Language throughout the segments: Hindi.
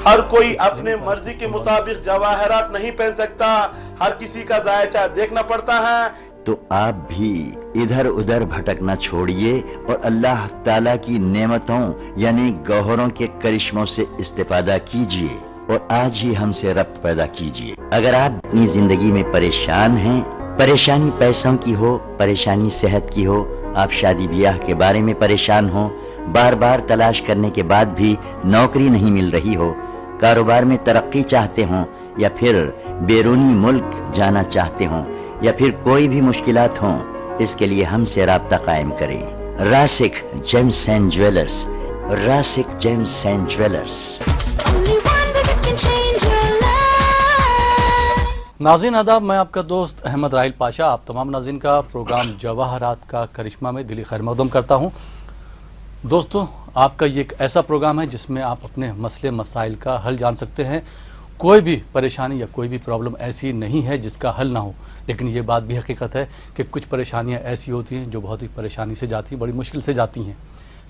हर कोई अपने मर्जी के मुताबिक जवाहरात नहीं पहन सकता, हर किसी का जायचा देखना पड़ता है। तो आप भी इधर उधर भटकना छोड़िए और अल्लाह ताला की नेमतों यानी गौहरों के करिश्मों से इस्तेफादा कीजिए और आज ही हमसे रब्त पैदा कीजिए। अगर आप अपनी जिंदगी में परेशान हैं, परेशानी पैसों की हो, परेशानी सेहत की हो, आप शादी ब्याह के बारे में परेशान हो, बार बार तलाश करने के बाद भी नौकरी नहीं मिल रही हो, कारोबार में तरक्की चाहते हो या फिर बैरूनी मुल्क जाना चाहते हो या फिर कोई भी मुश्किलात हो, इसके लिए हमसे राब्ता कायम करें। Rasik gems and jewellers, Rasik gems and jewellers. नाज़रीन आदाब, मैं आपका दोस्त अहमद राहिल पाशा आप तमाम नाज़रीन का प्रोग्राम जवाहरात का करिश्मा में दिली खैर मकदम करता हूँ। दोस्तों, आपका ये एक ऐसा प्रोग्राम है जिसमें आप अपने मसले मसाइल का हल जान सकते हैं। कोई भी परेशानी या कोई भी प्रॉब्लम ऐसी नहीं है जिसका हल ना हो, लेकिन ये बात भी हकीकत है कि कुछ परेशानियां ऐसी होती हैं जो बहुत ही परेशानी से जाती हैं, बड़ी मुश्किल से जाती हैं।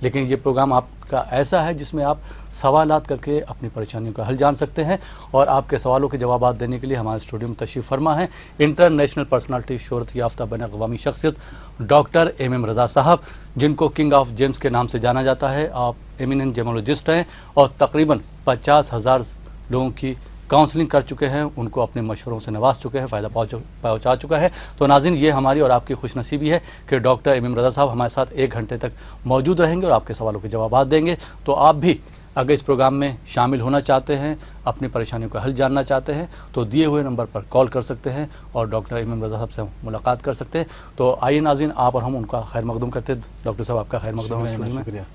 लेकिन ये प्रोग्राम आपका ऐसा है जिसमें आप सवालात करके अपनी परेशानियों का हल जान सकते हैं और आपके सवालों के जवाब देने के लिए हमारे स्टूडियो में तशरीफ़ फरमा है इंटरनेशनल पर्सनालिटी, शोहरत याफ्ता बैन अक़वामी शख्सियत डॉक्टर MM रज़ा साहब, जिनको किंग ऑफ जेम्स के नाम से जाना जाता है। आप एमिनेंट जेमोलॉजिस्ट हैं और तकरीबन 50,000 लोगों की काउंसलिंग कर चुके हैं, उनको अपने मशवरों से नवाज चुके हैं, फ़ायदा पहुँचा चुका है। तो नाज़रीन, ये हमारी और आपकी खुशनसीबी है कि डॉक्टर MM रज़ा साहब हमारे साथ 1 घंटे तक मौजूद रहेंगे और आपके सवालों के जवाब देंगे। तो आप भी अगर इस प्रोग्राम में शामिल होना चाहते हैं, अपनी परेशानियों का हल जानना चाहते हैं, तो दिए हुए नंबर पर कॉल कर सकते हैं और डॉक्टर MM रज़ा साहब से मुलाकात कर सकते हैं। तो आइए नाज़रीन, आप और हम उनका खैर मकदम करते हैं। डॉक्टर साहब, आपका खैर मकदम है। शुक्रिया।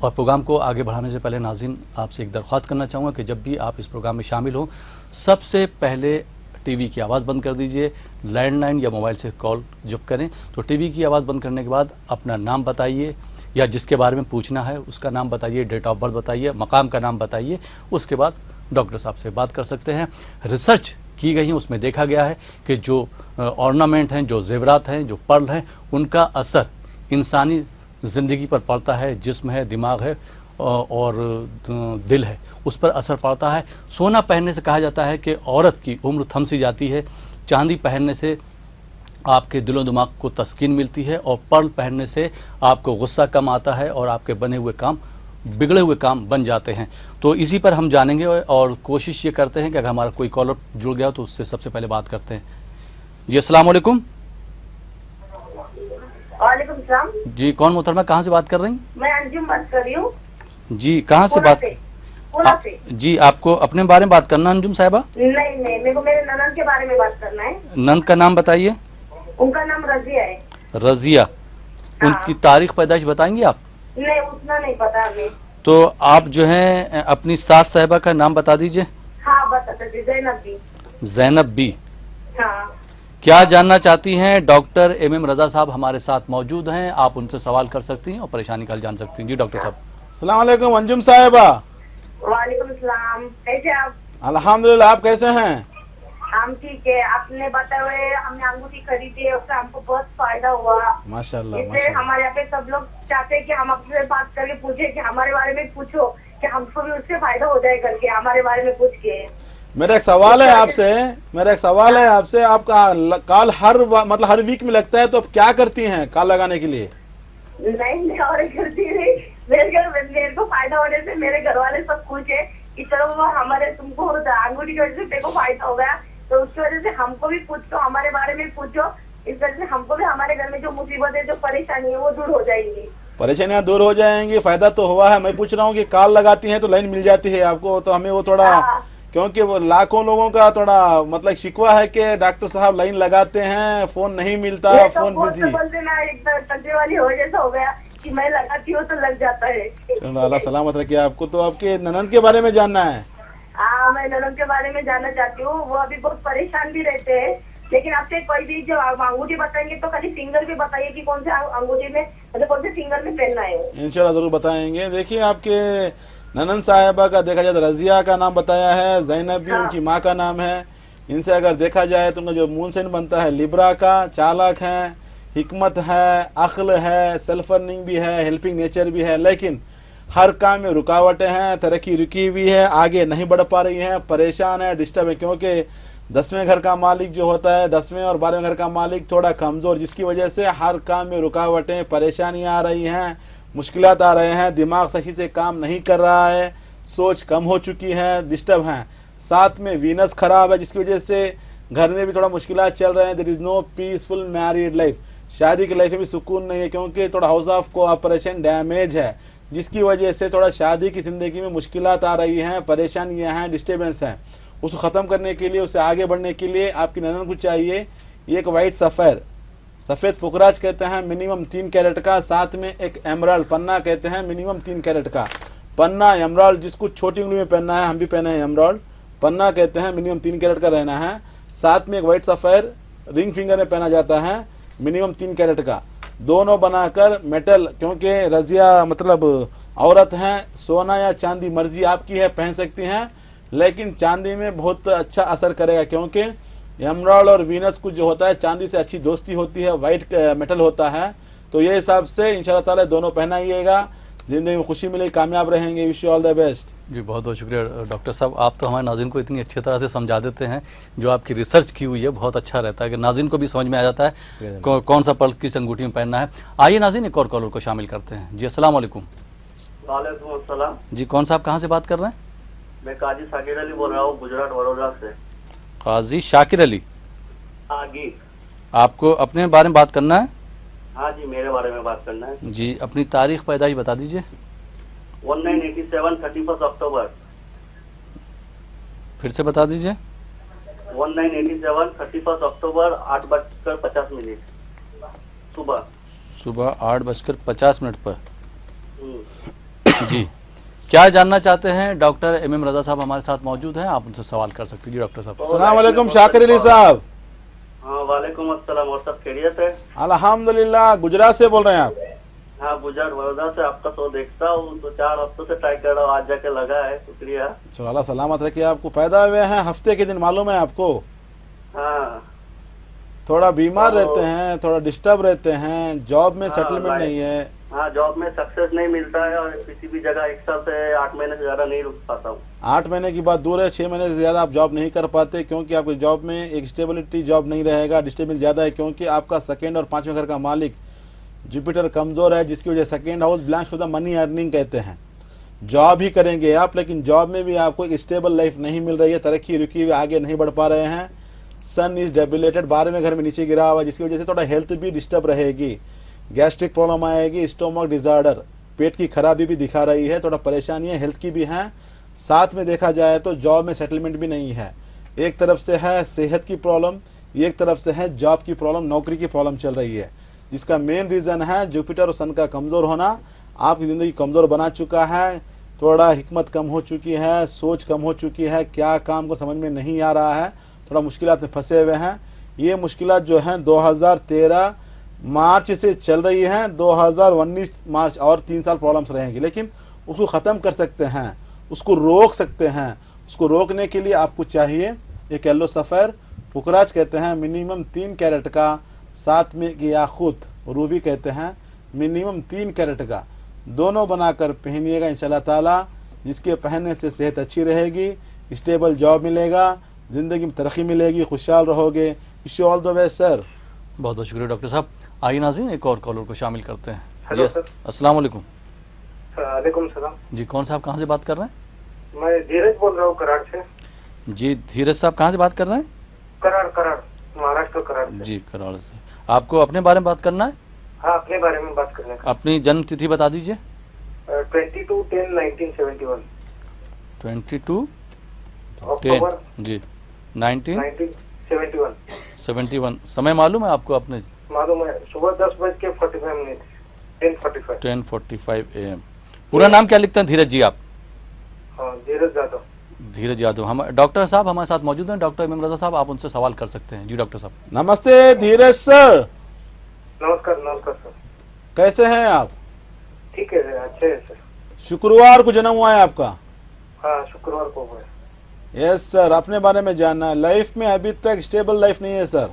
और प्रोग्राम को आगे बढ़ाने से पहले नाज़रीन, आपसे एक दरख्वास्त करना चाहूँगा कि जब भी आप इस प्रोग्राम में शामिल हों, सबसे पहले टीवी की आवाज़ बंद कर दीजिए। लैंडलाइन या मोबाइल से कॉल जब करें तो टीवी की आवाज़ बंद करने के बाद अपना नाम बताइए या जिसके बारे में पूछना है उसका नाम बताइए, डेट ऑफ बर्थ बताइए, मकाम का नाम बताइए। उसके बाद डॉक्टर साहब से बात कर सकते हैं। रिसर्च की गई है, उसमें देखा गया है कि जो ऑर्नामेंट हैं, जो जेवरात हैं, जो पर्ल हैं, उनका असर इंसानी ज़िंदगी पर पड़ता है। जिस्म है, दिमाग है और दिल है, उस पर असर पड़ता है। सोना पहनने से कहा जाता है कि औरत की उम्र थम सी जाती है। चांदी पहनने से आपके दिलो दिमाग को तस्कीन मिलती है और पर्ल पहनने से आपको गुस्सा कम आता है और आपके बने हुए काम, बिगड़े हुए काम बन जाते हैं। तो इसी पर हम जानेंगे और कोशिश ये करते हैं कि अगर हमारा कोई कॉलर जुड़ गया तो उससे सबसे पहले बात करते हैं। जी, अस्सलाम वालेकुम। वालेकुम सलाम। जी, कौन मोहतरमा, कहाँ से बात कर रही हैं? मैं अंजुम बात कर रही हूँ। जी, कहाँ से बात? से। जी, आपको अपने बारे में बात करना अंजुम साहिबा? नहीं, मेरे को मेरे ननद के बारे में बात करना है। नंद का नाम बताइए। उनका नाम रजिया है। रजिया। उनकी तारीख पैदाइश बताएंगे आप? नहीं, उतना नहीं पता हमें। तो आप जो है अपनी सास साहिबा का नाम बता दीजिए। हाँ, बता दीजिए। ज़ैनब बी। ज़ैनब बी। हाँ। क्या जानना चाहती हैं? डॉक्टर MM रज़ा साहब हमारे साथ मौजूद हैं, आप उनसे सवाल कर सकती हैं और परेशानी का हल जान सकती हैं। जी डॉक्टर साहब। अस्सलाम वालेकुम अंजुम साहिबा। वालेकुम सलाम। कैसे आप? अल्हम्दुलिल्लाह, आप कैसे हैं? हम ठीक है। आपने बताया हुए हमने अंगूठी खरीदी है, उससे हमको बहुत फायदा हुआ माशाल्लाह। इसलिए हमारे यहाँ पे सब लोग चाहते हैं कि हम आपसे बात करके पूछे कि हमारे बारे में पूछो कि हमको भी उससे फायदा हो जाए करके हमारे बारे में पूछ के। मेरा एक सवाल है आपसे, आपका कॉल मतलब हर वीक में लगता है, तो आप क्या करती हैं कॉल लगाने के लिए? नहीं, और करती नहीं। मेरे को फायदा होने से मेरे घर वाले सब खुश है कि चलो वो हमारे तुमको अंगूठी की वजह से तेरे को फायदा हो गया, तो उसकी वजह से हमको भी पूछो, हमारे बारे में पूछो। इस वजह से हमको भी हमारे घर में जो मुसीबत है, जो परेशानी है, वो दूर हो जाएंगी। परेशानियां दूर हो जाएंगी, फायदा तो हुआ है। मैं पूछ रहा हूँ कि कॉल लगाती हैं तो लाइन मिल जाती है आपको, तो हमें वो थोड़ा, क्योंकि वो लाखों लोगों का थोड़ा मतलब शिकवा है कि डॉक्टर साहब लाइन लगाते हैं, फोन नहीं मिलता, फोन बिजी। बोलते ना, एक टंटे वाली हो जैसा हो गया कि मैं लगाती हूँ तो लग जाता है। चलो, अल्लाह सलामत रखे आपको। तो आपके ननद के बारे में जानना है? हाँ, मैं ननद के बारे में जानना चाहती हूँ। वो अभी बहुत परेशान भी रहते हैं, लेकिन आपसे कोई भी जो अंगूठी बताएंगे तो खाली फिंगर भी बताइए कि कौन से अंगूठी में, मतलब कौन से फिंगर में पहनना है। इंशाल्लाह जरूर बताएंगे। देखिए, आपके ननन साहिबा का देखा जाए तो रजिया का नाम बताया है, ज़ैनब भी उनकी माँ का नाम है। इनसे अगर देखा जाए तो उनका जो मून साइन बनता है लिब्रा का, चालाक है, हिकमत है, अक्ल है, सेल्फ अर्निंग भी है, हेल्पिंग नेचर भी है। लेकिन हर काम में रुकावटें हैं, तरक्की रुकी हुई है, आगे नहीं बढ़ पा रही हैं, परेशान है, डिस्टर्ब है, क्योंकि 10वें घर का मालिक जो होता है, 10वें और 12वें घर का मालिक थोड़ा कमज़ोर, जिसकी वजह से हर काम में रुकावटें, परेशानियां आ रही हैं, मुश्किलात आ रहे हैं, दिमाग सही से काम नहीं कर रहा है, सोच कम हो चुकी है, डिस्टर्ब हैं। साथ में वीनस खराब है, जिसकी वजह से घर में भी थोड़ा मुश्किलात चल रहे हैं। There is no peaceful married life, शादी की लाइफ में भी सुकून नहीं है, क्योंकि थोड़ा हाउस ऑफ कोऑपरेशन डैमेज है, जिसकी वजह से थोड़ा शादी की ज़िंदगी में मुश्किलात आ रही हैं, परेशानियां हैं, डिस्टर्बेंस हैं। उसको ख़त्म करने के लिए, उसे आगे बढ़ने के लिए आपकी ननन को चाहिए एक वाइट सफ़ेर, सफ़ेद पुखराज कहते हैं, मिनिमम 3 कैरेट का, साथ में एक एमराल्ड पन्ना कहते हैं, मिनिमम 3 कैरेट का पन्ना, एमराल्ड जिसको छोटी उंगली में पहनना है, हम भी पहने हैं एमराल्ड पन्ना कहते हैं, मिनिमम 3 कैरेट का रहना है। साथ में एक वाइट सफ़ेर रिंग फिंगर में पहना जाता है, मिनिमम 3 कैरेट का, दोनों बनाकर मेटल, क्योंकि रजिया मतलब औरत हैं, सोना या चांदी मर्जी आपकी है, पहन सकती हैं, लेकिन चांदी में बहुत अच्छा असर करेगा, क्योंकि एमराल्ड और वीनस कुछ जो होता है चांदी से अच्छी दोस्ती होती है, वाइट मेटल होता है। तो ये हिसाब से इंशाल्लाह ताला दोनों पहनाइएगा, ज़िंदगी में खुशी मिलेगी, कामयाब रहेंगे। Wish you all the best. जी बहुत बहुत शुक्रिया डॉक्टर साहब, आप तो हमारे नाज़रीन को इतनी अच्छी तरह से समझा देते हैं, जो आपकी रिसर्च की हुई है बहुत अच्छा रहता है कि नाज़रीन को भी समझ में आ जाता है कौन सा पल किस अंगूठी में पहनना है। आइए नाज़रीन एक और कॉलर को शामिल करते हैं। जी अस्सलाम वालेकुम। वालेकुम अस्सलाम। जी कौन साहब कहाँ से बात कर रहे हैं? मैं काजी शाकिर अली बोल रहा हूँ, गुजरात वडोदरा से। काजी शाकिर अली, आगे आपको अपने बारे में बात करना है? हाँ जी, मेरे बारे में बात करना है। जी अपनी तारीख पैदाइश बता दीजिए। 1987 31 अक्टूबर। फिर से बता दीजिए। 1987 31 अक्टूबर 8:50 सुबह। सुबह 8:50 पर। जी क्या जानना चाहते हैं? डॉक्टर एम रजा साहब हमारे साथ मौजूद हैं, आप उनसे सवाल कर सकते हैं। जी डॉक्टर साहब। अस्सलाम वालेकुम शाकिर अली साहब। हाँ वालेकुम अस्सलाम, और सब खैरियत है? अल्हम्दुलिल्लाह। गुजरात से बोल रहे हैं आप? हाँ गुजरात वडोदरा से। आपका शो देखता हूँ, तो 4 हफ्तों से ट्राई कर रहा हूँ, आज जाके लगा है, शुक्रिया। चलो अल्लाह सलामत रखे आपको। पैदा हुए हैं हफ्ते के दिन, मालूम है आपको? हाँ थोड़ा बीमार रहते हैं, थोड़ा डिस्टर्ब रहते हैं, जॉब में हाँ, सेटलमेंट भाई। नहीं है। हाँ, जॉब में सक्सेस नहीं मिलता है, और किसी भी जगह 1 साल से 8 महीने से ज्यादा नहीं रुक पाता हूँ। 8 महीने की बात दूर है, 6 महीने से ज़्यादा आप जॉब नहीं कर पाते, क्योंकि आपकी जॉब में एक स्टेबिलिटी जॉब नहीं रहेगा, डिस्टर्बेंस ज़्यादा है, क्योंकि आपका सेकेंड और 5वें घर का मालिक जुपिटर कमज़ोर है, जिसकी वजह second house belongs to the money earning कहते हैं। जॉब ही करेंगे आप, लेकिन जॉब में भी आपको एक स्टेबल लाइफ नहीं मिल रही है, तरक्की रुकी हुई, आगे नहीं बढ़ पा रहे हैं। सन इज डेबिलेटेड, 12वें घर में नीचे गिरा हुआ, जिसकी वजह से थोड़ा हेल्थ भी डिस्टर्ब रहेगी, गैस्ट्रिक प्रॉब्लम आएगी, स्टोमक डिजार्डर, पेट की खराबी भी दिखा रही है, थोड़ा परेशानियां हेल्थ की भी हैं। साथ में देखा जाए तो जॉब में सेटलमेंट भी नहीं है। एक तरफ से है सेहत की प्रॉब्लम, एक तरफ से है जॉब की प्रॉब्लम, नौकरी की प्रॉब्लम चल रही है, जिसका मेन रीज़न है जुपिटर और सन का कमज़ोर होना। आपकी ज़िंदगी कमज़ोर बना चुका है, थोड़ा हिकमत कम हो चुकी है, सोच कम हो चुकी है, क्या काम को समझ में नहीं आ रहा है, थोड़ा मुश्किलात में फंसे हुए हैं। ये मुश्किलात जो हैं 2013 मार्च से चल रही हैं, 2019 मार्च और 3 साल प्रॉब्लम्स रहेंगी, लेकिन उसको ख़त्म कर सकते हैं, उसको रोक सकते हैं। उसको रोकने के लिए आपको चाहिए एक येलो सफ़ेर पुखराज कहते हैं, मिनिमम 3 कैरेट का, साथ में एक याकूत रूबी कहते हैं, मिनिमम 3 कैरेट का, दोनों बनाकर पहनिएगा इंशाल्लाह ताला, जिसके पहनने से सेहत अच्छी रहेगी, स्टेबल जॉब मिलेगा, ज़िंदगी में तरक्की मिलेगी, खुशहाल रहोगे। Wish you all the best sir. बहुत बहुत शुक्रिया डॉक्टर साहब। आइए नाज़रीन एक और कॉलर को शामिल करते हैं। हेलो जी सर। अस्सलाम वालेकुम। वालेकुम सलाम। जी कौन साहब कहाँ से बात कर रहे हैं? मैं धीरज बोल रहा हूँ कराड़ से। जी धीरज साहब कहाँ से बात कर रहे हैं? कराड़ महाराष्ट्र कराड़ से। जी कराड़ से। आपको अपने बारे में बात करना है? हाँ, अपने बारे में बात करने का। अपनी जन्म तिथि बता दीजिए। 22/10/1971। 22 अक्टूबर 10 जी 1971। 71। समय मालूम है आपको अपने? मालूम है, सुबह 10:45 10:45 AM। पूरा नाम क्या लिखते हैं धीरज जी आप? हाँ, धीरज यादव। धीरज यादव। हम डॉक्टर साहब हमारे साथ मौजूद हैं, डॉक्टर इमाम रजा साहब, आप उनसे सवाल कर सकते हैं। जी डॉक्टर साहब। नमस्ते धीरज सर। नमस्कार सर। कैसे हैं आप? ठीक है सर, अच्छे है सर। शुक्रवार को जन्म हुआ है आपका? हाँ, शुक्रवार को हुआ है। Yes sir. अपने बारे में जानना है। लाइफ में अभी तक स्टेबल लाइफ नहीं है सर,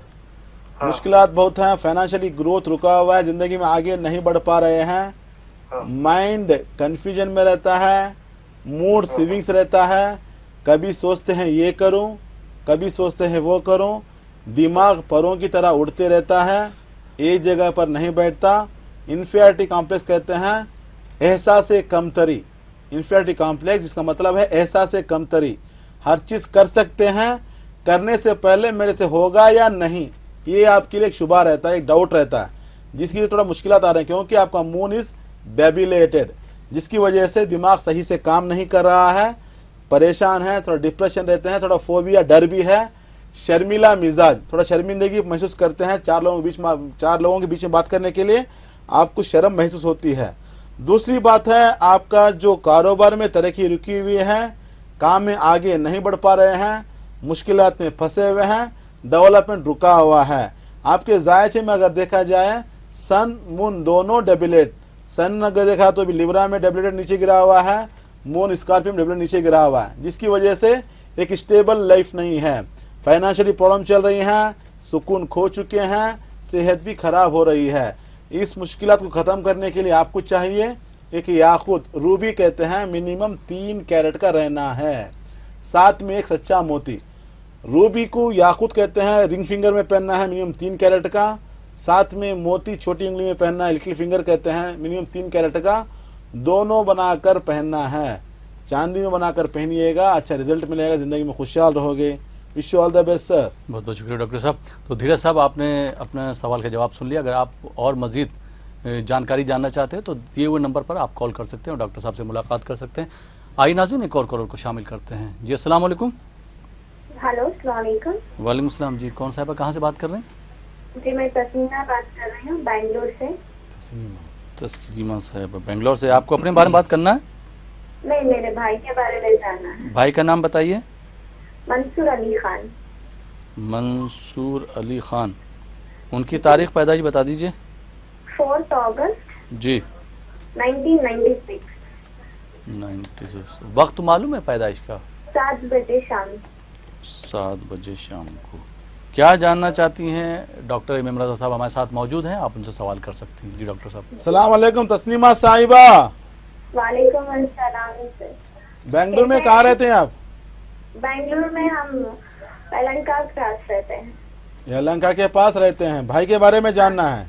हाँ। मुश्किलात बहुत हैं, फाइनेंशियली ग्रोथ रुका हुआ है, ज़िंदगी में आगे नहीं बढ़ पा रहे हैं, हाँ। माइंड कंफ्यूजन में रहता है, मूड स्विंग्स रहता है, कभी सोचते हैं ये करूं, कभी सोचते हैं वो करूं, दिमाग परों की तरह उड़ते रहता है, एक जगह पर नहीं बैठता। इन्फीरियरिटी कॉम्प्लेक्स कहते हैं एहसास कमतरी। इन्फीरियरिटी कॉम्प्लेक्स जिसका मतलब है एहसास कमतरी, हर चीज कर सकते हैं, करने से पहले मेरे से होगा या नहीं, ये आपके लिए एक शुबा रहता है, एक डाउट रहता है, जिसकी थोड़ा मुश्किलात आ रही है क्योंकि आपका मून इज डेबिलेटेड, जिसकी वजह से दिमाग सही से काम नहीं कर रहा है, परेशान है, थोड़ा डिप्रेशन रहते हैं, थोड़ा फोबिया डर भी है, शर्मिला मिजाज, थोड़ा शर्मिंदगी महसूस करते हैं। चार लोगों के बीच में बात करने के लिए आपको शर्म महसूस होती है। दूसरी बात है आपका जो कारोबार में तरक्की रुकी हुई है, काम में आगे नहीं बढ़ पा रहे हैं, मुश्किलात में फंसे हुए हैं, डेवलपमेंट रुका हुआ है। आपके जायचे में अगर देखा जाए सन मून दोनों डेबिलेट, सन अगर देखा तो भी लिब्रा में डेबिलेटेड नीचे गिरा हुआ है, मून स्कॉर्पियो में डेबिलेट नीचे गिरा हुआ है, जिसकी वजह से एक स्टेबल लाइफ नहीं है, फाइनेंशियली प्रॉब्लम चल रही हैं, सुकून खो चुके हैं, सेहत भी खराब हो रही है। इस मुश्किलात को ख़त्म करने के लिए आपको चाहिए एक याकूत, रूबी कहते हैं, मिनिमम 3 कैरेट का रहना है, साथ में एक सच्चा मोती। रूबी को याकूत कहते हैं, रिंग फिंगर में पहनना है मिनिमम 3 कैरेट का, साथ में मोती छोटी उंगली में पहनना है, लिटिल फिंगर कहते हैं, मिनिमम 3 कैरेट का, दोनों बनाकर पहनना है। चांदी में बनाकर पहनिएगा, अच्छा रिजल्ट मिलेगा, ज़िंदगी में खुशहाल रहोगे। Wish you all the best sir. बहुत बहुत शुक्रिया डॉक्टर साहब। तो धीरज साहब, आपने अपने सवाल का जवाब सुन लिया। अगर आप और मज़ीद जानकारी जानना चाहते हैं तो दिए हुए नंबर पर आप कॉल कर सकते हैं और डॉक्टर साहब से मुलाकात कर सकते हैं। आइए नाज़रीन, एक और कॉलर को शामिल करते हैं। जी अस्सलाम वालेकुम। हेलो, अस्सलाम वालेकुम। वालेकुम सलाम। जी कौन साहिबा, कहाँ से बात कर रहे हैं? जी मैं तस्मीना बात कर रही हूँ बैंगलोर से। तस्लीमा साहिबा बेंगलोर से। आपको अपने बारे में बात करना है? नहीं, मेरे भाई के बारे में जानना है। भाई का नाम बताइए। मंसूर अली खान। मंसूर अली खान। उनकी तारीख पैदाइश बता दीजिए। 4 अगस्त जी 1996। 96। वक्त मालूम है पैदाइश का? 7 बजे शाम। 7 बजे शाम को। क्या जानना चाहती हैं? डॉक्टर इमाम रज़ा साहब हमारे साथ मौजूद हैं, आप उनसे सवाल कर सकती हैं। जी डॉक्टर साहब। अस्सलाम वालेकुम तस्नीमा साहिबा। वालेकुम अस्सलाम सर। बेंगलुरु में कहाँ रहते हैं आप? बेंगलुरु में हम यलहंका के पास रहते हैं। यलहंका के पास रहते हैं। भाई के बारे में जानना है?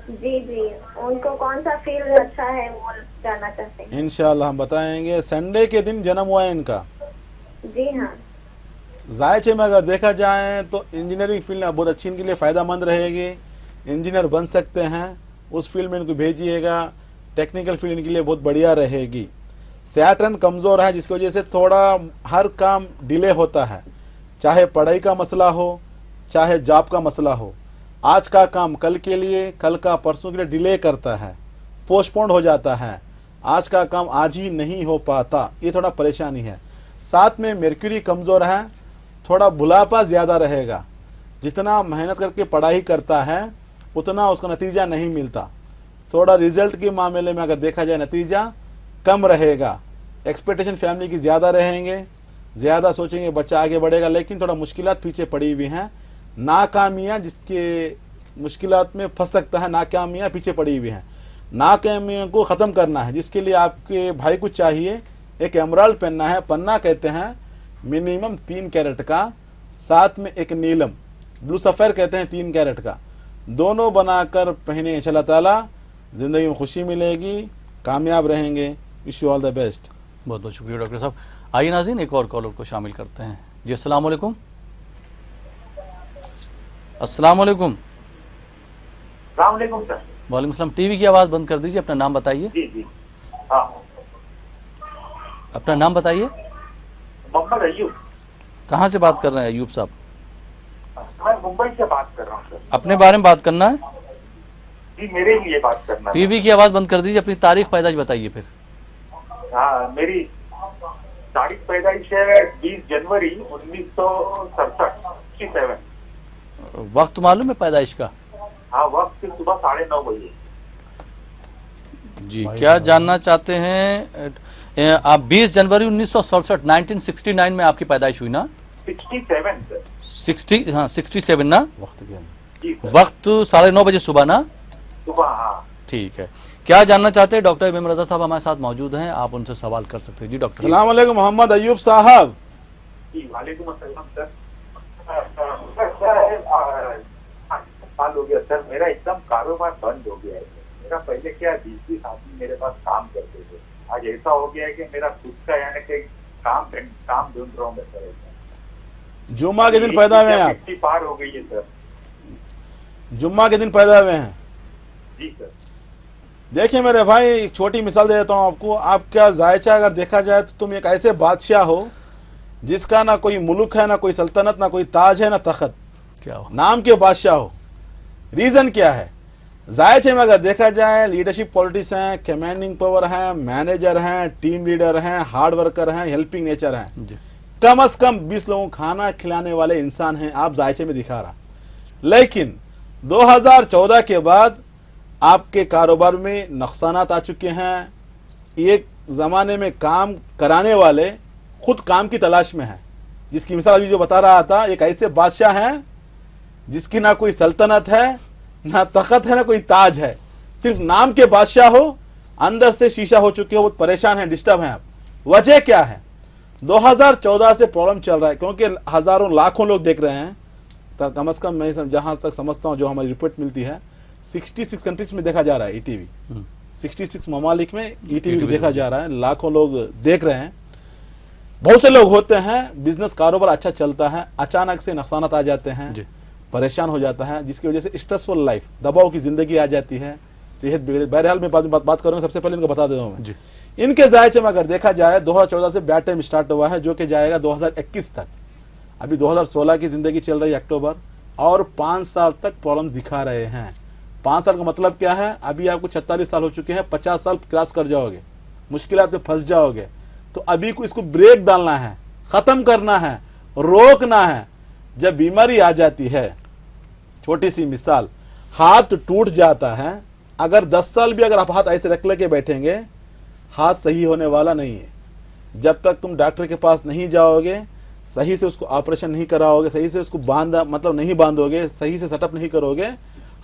जी जी, उनको कौन सा फील्ड अच्छा है वो जानना चाहते हैं। इंशाल्लाह हम बताएंगे। संडे के दिन जन्म हुआ है इनका। जी हाँ। जायचे में अगर देखा जाए तो इंजीनियरिंग फील्ड बहुत अच्छी इनके लिए फ़ायदेमंद रहेगी, इंजीनियर बन सकते हैं, उस फील्ड में इनको भेजिएगा। टेक्निकल फील्ड इनके लिए बहुत बढ़िया रहेगी। सैटर्न कमज़ोर है, जिसकी वजह से थोड़ा हर काम डिले होता है, चाहे पढ़ाई का मसला हो, चाहे जॉब का मसला हो। आज का काम कल के लिए, कल का परसों के लिए डिले करता है, पोस्टपोन्ड हो जाता है। आज का काम आज ही नहीं हो पाता, ये थोड़ा परेशानी है। साथ में मर्क्यूरी कमज़ोर है, थोड़ा बुढ़ापा ज़्यादा रहेगा। जितना मेहनत करके पढ़ाई करता है उतना उसका नतीजा नहीं मिलता। थोड़ा रिजल्ट के मामले में अगर देखा जाए नतीजा कम रहेगा। एक्सपेक्टेशन फैमिली की ज़्यादा रहेंगे, ज़्यादा सोचेंगे बच्चा आगे बढ़ेगा, लेकिन थोड़ा मुश्किलात पीछे पड़ी हुई हैं। नाकामियाँ जिसके मुश्किलात में फंस सकता है, नाकामियाँ पीछे पड़ी हुई हैं। नाकामियों को ख़त्म करना है, जिसके लिए आपके भाई को चाहिए एक एमराल्ड पहनना है, पन्ना कहते हैं, मिनिमम 3 कैरेट का, साथ में एक नीलम ब्लू सफ़ेर कहते हैं 3 कैरेट का, दोनों बनाकर पहने। इंशाअल्लाह ताला ज़िंदगी में खुशी मिलेगी, कामयाब रहेंगे। Wish you all the best. बहुत बहुत शुक्रिया डॉक्टर साहब। आइए नाज़रीन, एक और कॉलर को शामिल करते हैं। जी अस्सलाम वालेकुम। अस्सलाम वालेकुम। अस्सलाम वालेकुम सर। वालेकुम सलाम। टीवी की आवाज़ बंद कर दीजिए। अपना नाम बताइए। जी जी हाँ, अपना नाम बताइए। मोहम्मद अयूब। कहाँ से बात कर रहे हैं अयूब साहब? मैं मुंबई से बात कर रहा हूँ सर। अपने बारे में बात करना है? जी मेरे लिए बात करना है। टीवी की आवाज़ बंद कर दीजिए। अपनी तारीख पैदाइश बताइए फिर। हाँ, मेरी तारीख पैदाइश है 20 जनवरी 1967। वक्त मालूम है पैदाइश का? हाँ, वक्त सुबह 9:30 बजे। जी क्या जानना चाहते हैं आप? 20 जनवरी 1967 1969 में आपकी पैदाइश हुई ना? 67 सर। 60 हाँ 67 ना? वक्त क्या है? जी सर। वक्त 9:30 बजे सुबह ना? सुबह हाँ। ठीक है। क्या जानना चाहते हैं डॉक्टर इमाम रजा साहब हमारे साथ मौजूद हैं, आप उनसे सवाल कर सकते हैं। जी डॉक्टर। अस्सलाम वालेकुम मोहम्मद अयूब साहब। जी वालेकुम अस्सलाम सर। साल हो गया सर, मेरा एकदम कारोबार बंद हो गया है। मेरा पहले क्या 20-20 आदमी मेरे पास काम करते थे, आज ऐसा हो गया है कि मेरा खुद का यानी कि काम ढूंढ रहा हूँ मैं सर। जुम्मा के दिन पैदा हुए हैं आप? 50 पार हो गई है सर। जुम्मा के दिन पैदा हुए हैं? जी सर। देखिए मेरे भाई, एक छोटी मिसाल दे देता हूँ आपको। आपका जायचा अगर देखा जाए तो तुम एक ऐसे बादशाह हो जिसका ना कोई मुल्क है, ना कोई सल्तनत, ना कोई ताज है, ना तख्त, क्या हो? नाम के बादशाह हो। रीजन क्या है? जायचे में अगर देखा जाए लीडरशिप क्वालिटीज हैं, कमांडिंग पावर है, मैनेजर हैं, टीम लीडर हैं, हार्ड वर्कर हैं, हेल्पिंग नेचर हैं। जी कम से कम 20 लोगों को खाना खिलाने वाले इंसान हैं आप जायचे में दिखा रहा। लेकिन 2014 के बाद आपके कारोबार में नुकसानात आ चुके हैं। एक ज़माने में काम कराने वाले खुद काम की तलाश में हैं, जिसकी मिसाल अभी जो बता रहा था, एक ऐसे बादशाह हैं जिसकी ना कोई सल्तनत है, ना तख्त है, ना कोई ताज है, सिर्फ नाम के बादशाह हो, अंदर से शीशा हो चुके हो, बहुत परेशान हैं, डिस्टर्ब हैं आप। वजह क्या है? 2014 से प्रॉब्लम चल रहा है क्योंकि हजारों लाखों लोग देख रहे हैं। तो कम से कम मैं जहां तक समझता हूं, जो हमारी रिपोर्ट मिलती है, 66 कंट्रीज में देखा जा रहा है ईटीवी। 66 ममालिक में ईटीवी देखा जा रहा है, लाखों लोग देख रहे हैं। बहुत से लोग होते हैं, बिजनेस कारोबार अच्छा चलता है, अचानक से नुकसान आ जाते हैं, परेशान हो जाता है, जिसकी वजह से स्ट्रेसफुल लाइफ, दबाव की जिंदगी आ जाती है, सेहत बिगड़े। बहरहाल मैं बात करूंगा, सबसे पहले इनको बता दे रहा हूँ मैं। इनके जायचे में अगर देखा जाए 2014 से बैड टाइम स्टार्ट हुआ है, जो कि जाएगा 2021 तक। अभी 2016 की जिंदगी चल रही है अक्टूबर, और 5 साल तक प्रॉब्लम दिखा रहे हैं। 5 साल का मतलब क्या है? अभी आपको 46 साल हो चुके हैं, 50 साल क्रॉस कर जाओगे, मुश्किलात में फंस जाओगे। तो अभी को इसको ब्रेक डालना है, खत्म करना है, रोकना है। जब बीमारी आ जाती है, छोटी सी मिसाल, हाथ टूट जाता है, अगर 10 साल भी अगर आप हाथ ऐसे रख लेके बैठेंगे, हाथ सही होने वाला नहीं है। जब तक तुम डॉक्टर के पास नहीं जाओगे, सही से उसको ऑपरेशन नहीं कराओगे, सही से उसको नहीं बांधोगे, सही से सेटअप नहीं करोगे,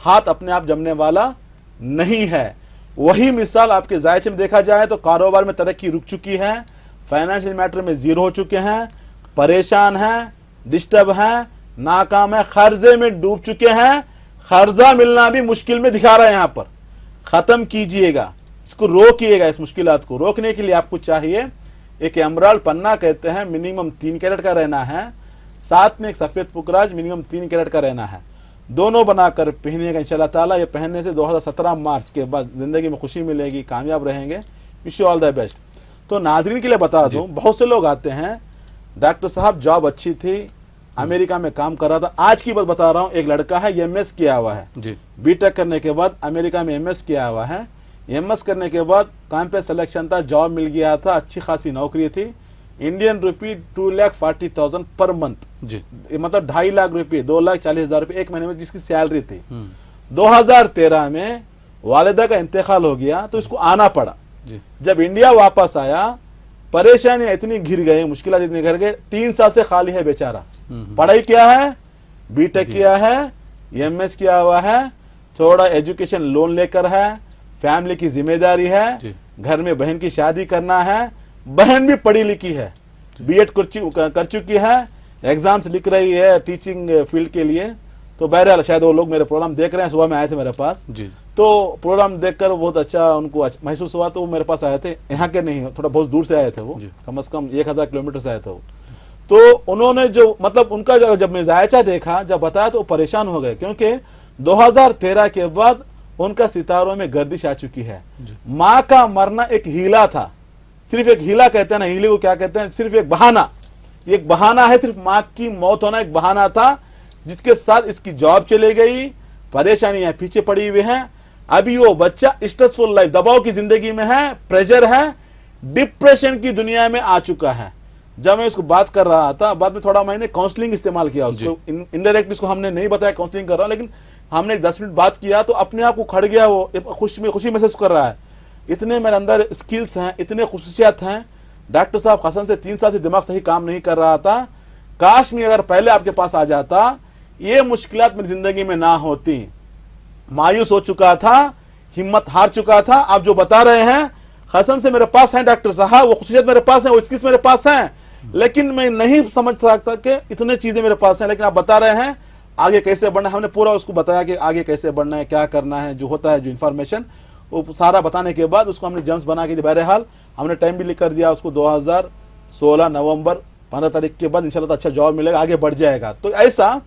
हाथ अपने आप जमने वाला नहीं है। वही मिसाल आपके जायचे में देखा जाए तो कारोबार में तरक्की रुक चुकी है, फाइनेंशियल मैटर में जीरो हो चुके हैं, परेशान हैं, डिस्टर्ब हैं, नाकाम है, कर्जे में डूब चुके हैं। कर्जा मिलना भी मुश्किल में दिखा रहा है। यहाँ पर खत्म कीजिएगा, इसको रोकिएगा। इस मुश्किलात को रोकने के लिए आपको चाहिए एक एमराल्ड पन्ना कहते हैं, मिनिमम 3 कैरेट का रहना है, साथ में एक सफेद पुकराज मिनिमम 3 कैरेट का रहना है। दोनों बनाकर पहनिएगा इंशाल्लाह ताला। ये पहनने से 2017 मार्च के बाद जिंदगी में खुशी मिलेगी, कामयाब रहेंगे। Wish you all the best. तो नाज़रीन के लिए बता दूं, बहुत से लोग आते हैं, डॉक्टर साहब जॉब अच्छी थी, अमेरिका में काम कर रहा था। आज की बात बता रहा हूं, एक लड़का है, एमएस किया हुआ है, बीटेक करने के बाद अमेरिका में एमएस किया हुआ है। एमएस करने के बाद काम पे सिलेक्शन था, जॉब मिल गया था, अच्छी खासी नौकरी थी। इंडियन रुपी 2,40,000 पर मंथ, मतलब 2.5 लाख रुपये, 2,40,000 रुपये एक महीने में जिसकी सैलरी थी। 2013 में वालिदा का इंतकाल हो गया तो इसको आना पड़ा। जब इंडिया वापस आया, परेशानियां इतनी घिर गई, मुश्किलात इतनी घिर गई, 3 साल से खाली है बेचारा। पढ़ाई किया है, बीटेक किया है, एमएस किया हुआ है, थोड़ा एजुकेशन लोन लेकर है, फैमिली की जिम्मेदारी है, घर में बहन की शादी करना है, बहन भी पढ़ी लिखी है, बीएड कर चुकी है, एग्जाम्स लिख रही है टीचिंग फील्ड के लिए। तो बहरहाल शायद वो लोग मेरे प्रोग्राम देख रहे हैं, सुबह में आए थे मेरे पास, तो प्रोग्राम देखकर बहुत अच्छा उनको महसूस हुआ, तो वो मेरे पास आए थे। यहाँ के नहीं, थोड़ा बहुत दूर से आए थे वो, कम से कम 1000 किलोमीटर से आए थे वो। तो उन्होंने जो मतलब उनका जब मैं जायचा देखा, जब बताया, तो परेशान हो गए, क्योंकि 2013 के बाद उनका सितारों में गर्दिश आ चुकी है। माँ का मरना एक हीला था, सिर्फ एक हीला कहते हैं ना, हीले को क्या कहते हैं, सिर्फ एक बहाना, एक बहाना है, सिर्फ माँ की मौत होना एक बहाना था, जिसके साथ इसकी जॉब चली गई, परेशानियां पीछे पड़ी हुई हैं। अभी वो बच्चा स्ट्रेसफुल लाइफ, दबाव की जिंदगी में है, प्रेशर है, डिप्रेशन की दुनिया में आ चुका है। जब मैं उसको बात कर रहा था, बाद में थोड़ा मैंने काउंसलिंग इस्तेमाल किया उसको, इनडायरेक्ट इसको हमने नहीं बताया काउंसलिंग कर रहा हूं, लेकिन हमने 10 मिनट बात किया तो अपने आप को खड़ गया, वो खुशी महसूस कर रहा है। इतने मेरे अंदर स्किल्स हैं, इतने खुसूसियात हैं। डॉक्टर साहब कसम से 3 साल से दिमाग सही काम नहीं कर रहा था, काश में अगर पहले आपके पास आ जाता, ये मुश्किलात मेरी जिंदगी में ना होती। मायूस हो चुका था, हिम्मत हार चुका था। आप जो बता रहे हैं कसम से मेरे पास है डॉक्टर साहब, वो खुशियत मेरे पास है, वो स्किल्स मेरे पास हैं, लेकिन मैं नहीं समझ सकता कि इतने चीजें मेरे पास हैं। लेकिन आप बता रहे हैं आगे कैसे बढ़ना है, हमने पूरा उसको बताया कि आगे कैसे बढ़ना है, क्या करना है, जो होता है जो इन्फॉर्मेशन वो सारा बताने के बाद उसको हमने जम्स बना के दिया। बहरहाल हमने टाइम भी लिख कर दिया उसको 2016 नवंबर 15 तारीख के बाद इंशाल्लाह अच्छा जॉब मिलेगा, आगे बढ़ जाएगा। तो ऐसा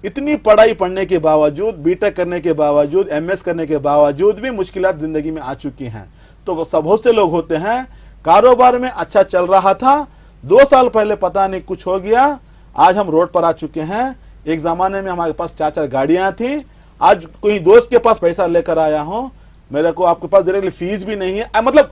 इतनी पढ़ाई पढ़ने के बावजूद, बीटेक करने के बावजूद, एमएस करने के बावजूद भी मुश्किलात जिंदगी में आ चुकी हैं। तो सब बहुत से लोग होते हैं कारोबार में अच्छा चल रहा था, 2 साल पहले पता नहीं कुछ हो गया, आज हम रोड पर आ चुके हैं। एक जमाने में हमारे पास 4-4 गाड़ियां थी, आज कोई दोस्त के पास पैसा लेकर आया हूं, मेरे को आपके पास डायरेक्टली फीस भी नहीं है। मतलब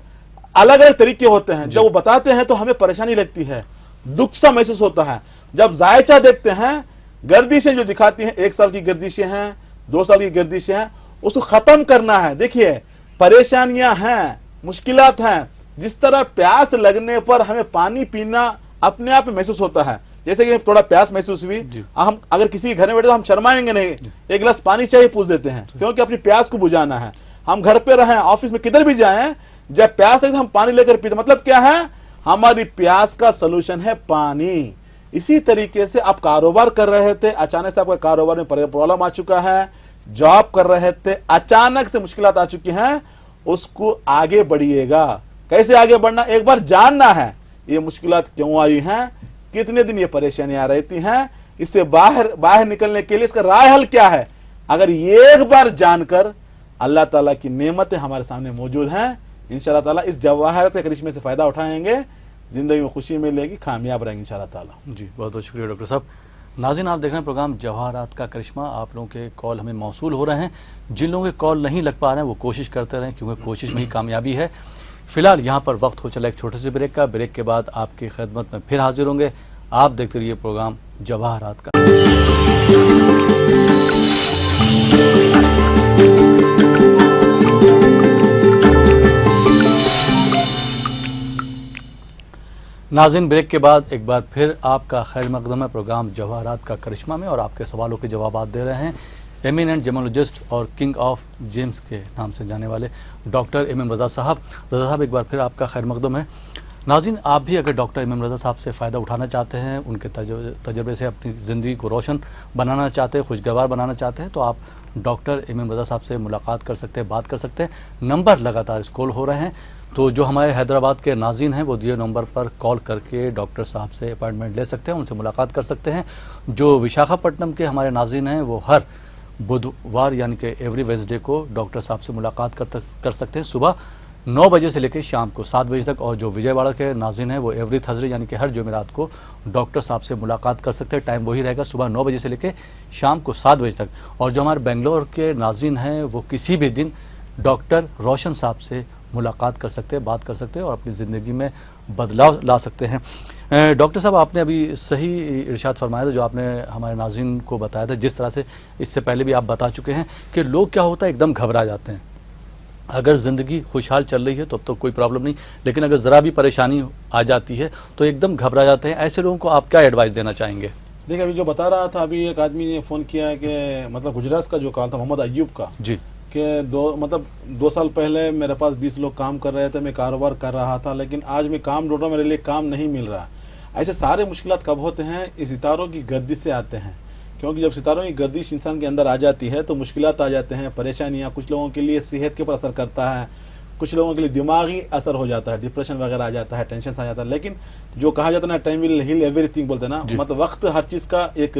अलग अलग तरीके होते हैं। जब वो बताते हैं तो हमें परेशानी लगती है, दुख सा महसूस होता है। जब जायचा देखते हैं, गर्दिशें जो दिखाती हैं, 1 साल की गर्दिशें हैं, 2 साल की गर्दिशें हैं, उसको खत्म करना है। देखिए परेशानियां हैं, मुश्किलात हैं, जिस तरह प्यास लगने पर हमें पानी पीना अपने आप में महसूस होता है, जैसे कि थोड़ा प्यास महसूस हुई, हम अगर किसी के घर में बैठे तो हम शर्माएंगे नहीं, 1 गिलास पानी चाहिए पूछ देते हैं, क्योंकि अपनी प्यास को बुझाना है। हम घर पे रहें, ऑफिस में किधर भी जाएं, जब प्यास लगे हम पानी लेकर पीते, मतलब क्या है, हमारी प्यास का सलूशन है पानी। इसी तरीके से आप कारोबार कर रहे थे, अचानक से आपका कारोबार में प्रॉब्लम आ चुका है, जॉब कर रहे थे, अचानक से मुश्किलात आ चुकी हैं, उसको आगे बढ़िएगा। कैसे आगे बढ़ना, एक बार जानना है ये मुश्किलात क्यों आई हैं, कितने दिन ये परेशानियां रहती हैं, इससे बाहर निकलने के लिए इसका राह हल क्या है। अगर एक बार जानकर अल्लाह ताला की नेमतें हमारे सामने मौजूद हैं, इंशाअल्लाह ताला इस जवाहरत के करिश्मे से फायदा उठाएंगे, जिंदगी में खुशी मिलेगी, कामयाब रहेंगे इंशाअल्लाह ताला। जी बहुत बहुत शुक्रिया डॉक्टर साहब। नाज़रीन आप देख रहे हैं प्रोग्राम जवाहरात का करिश्मा। आप लोगों के कॉल हमें मौसूल हो रहे हैं, जिन लोगों के कॉल नहीं लग पा रहे हैं वो कोशिश करते रहें, क्योंकि कोशिश में ही कामयाबी है। फिलहाल यहाँ पर वक्त हो चला एक छोटे से ब्रेक का। ब्रेक के बाद आपकी खिदमत में फिर हाजिर होंगे। आप देखते रहिए प्रोग्राम जवाहरात का। नाज़रीन ब्रेक के बाद एक बार फिर आपका खैर मकदम है प्रोग्राम जवाहरात का करिश्मा में, और आपके सवालों के जवाब दे रहे हैं एमिनेंट जेमोलॉजिस्ट और किंग ऑफ जेम्स के नाम से जाने वाले डॉक्टर एम रज़ा साहब। रज़ा साहब एक बार फिर आपका खैर मकदम है। नाज़रीन आप भी अगर डॉक्टर एम रज़ा साहब से फ़ायदा उठाना चाहते हैं, उनके तजर्बे से अपनी ज़िंदगी को रोशन बनाना चाहते हैं, खुशगवार बनाना चाहते हैं, तो आप डॉक्टर एम रज़ा साहब से मुलाकात कर सकते हैं, बात कर सकते हैं। नंबर लगातार स्क्रॉल हो रहे हैं, तो जो हमारे हैदराबाद के नाज़रीन हैं वो दिए नंबर पर कॉल करके डॉक्टर साहब से अपॉइंटमेंट ले सकते हैं, उनसे मुलाकात कर सकते हैं। जो विशाखापट्टनम के हमारे नाज़रीन हैं वो हर बुधवार यानी कि एवरी वेडनेसडे को डॉक्टर साहब से मुलाकात कर सकते हैं सुबह 9 बजे से लेकर शाम को 7 बजे तक। और जो विजयवाड़ा के नाज़रीन हैं वो एवरी थर्सडे यानी कि हर जुमेरात को डॉक्टर साहब से मुलाकात कर सकते हैं। टाइम वही रहेगा, सुबह 9 बजे से लेकर शाम को 7 बजे तक। और जो हमारे बेंगलोर के नाज़रीन हैं वो किसी भी दिन डॉक्टर रोशन साहब से मुलाकात कर सकते हैं, बात कर सकते हैं और अपनी ज़िंदगी में बदलाव ला सकते हैं। डॉक्टर साहब आपने अभी सही इरशाद फरमाया था, जो आपने हमारे नाज़रीन को बताया था, जिस तरह से इससे पहले भी आप बता चुके हैं कि लोग क्या होता है एकदम घबरा जाते हैं। अगर ज़िंदगी खुशहाल चल रही है तो अब तो कोई प्रॉब्लम नहीं, लेकिन अगर ज़रा भी परेशानी आ जाती है तो एकदम घबरा जाते हैं। ऐसे लोगों को आप क्या एडवाइस देना चाहेंगे? देखिए अभी जो बता रहा था, अभी एक आदमी ने फ़ोन किया कि मतलब गुजरात का जो कॉल था मोहम्मद अय्यूब का, जी, कि 2 साल पहले मेरे पास 20 लोग काम कर रहे थे, मैं कारोबार कर रहा था, लेकिन आज मैं काम ढूंढ रहा हूँ, मेरे लिए काम नहीं मिल रहा। ऐसे सारे मुश्किलात कब होते हैं? इस सितारों की गर्दिश से आते हैं, क्योंकि जब सितारों की गर्दिश इंसान के अंदर आ जाती है तो मुश्किलात आ जाते हैं, परेशानियाँ। कुछ लोगों के लिए सेहत के ऊपर असर करता है, कुछ लोगों के लिए दिमागी असर हो जाता है, डिप्रेशन वगैरह आ जाता है, टेंशन आ जाता है। लेकिन जो कहा जाता है ना, टाइम विल हील एवरीथिंग बोलते हैं ना, मतलब वक्त हर चीज़ का एक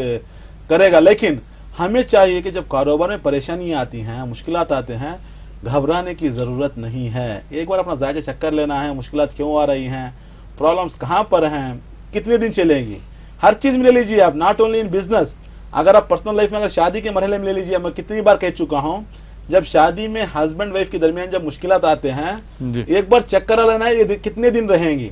करेगा। लेकिन हमें चाहिए कि जब कारोबार में परेशानियाँ आती हैं, मुश्किलात आते हैं, घबराने की ज़रूरत नहीं है। एक बार अपना जायज़ा चक्कर लेना है, मुश्किलात क्यों आ रही हैं, प्रॉब्लम्स कहाँ पर हैं, कितने दिन चलेंगी, हर चीज़ में ले लीजिए आप। नॉट ओनली इन बिजनेस, अगर आप पर्सनल लाइफ में, अगर शादी के मरहले में ले लीजिए। मैं कितनी बार कह चुका हूँ, जब शादी में हस्बैंड वाइफ के दरमियान जब मुश्किलात आते हैं, एक बार चेक करा लेना है ये कितने दिन रहेंगी।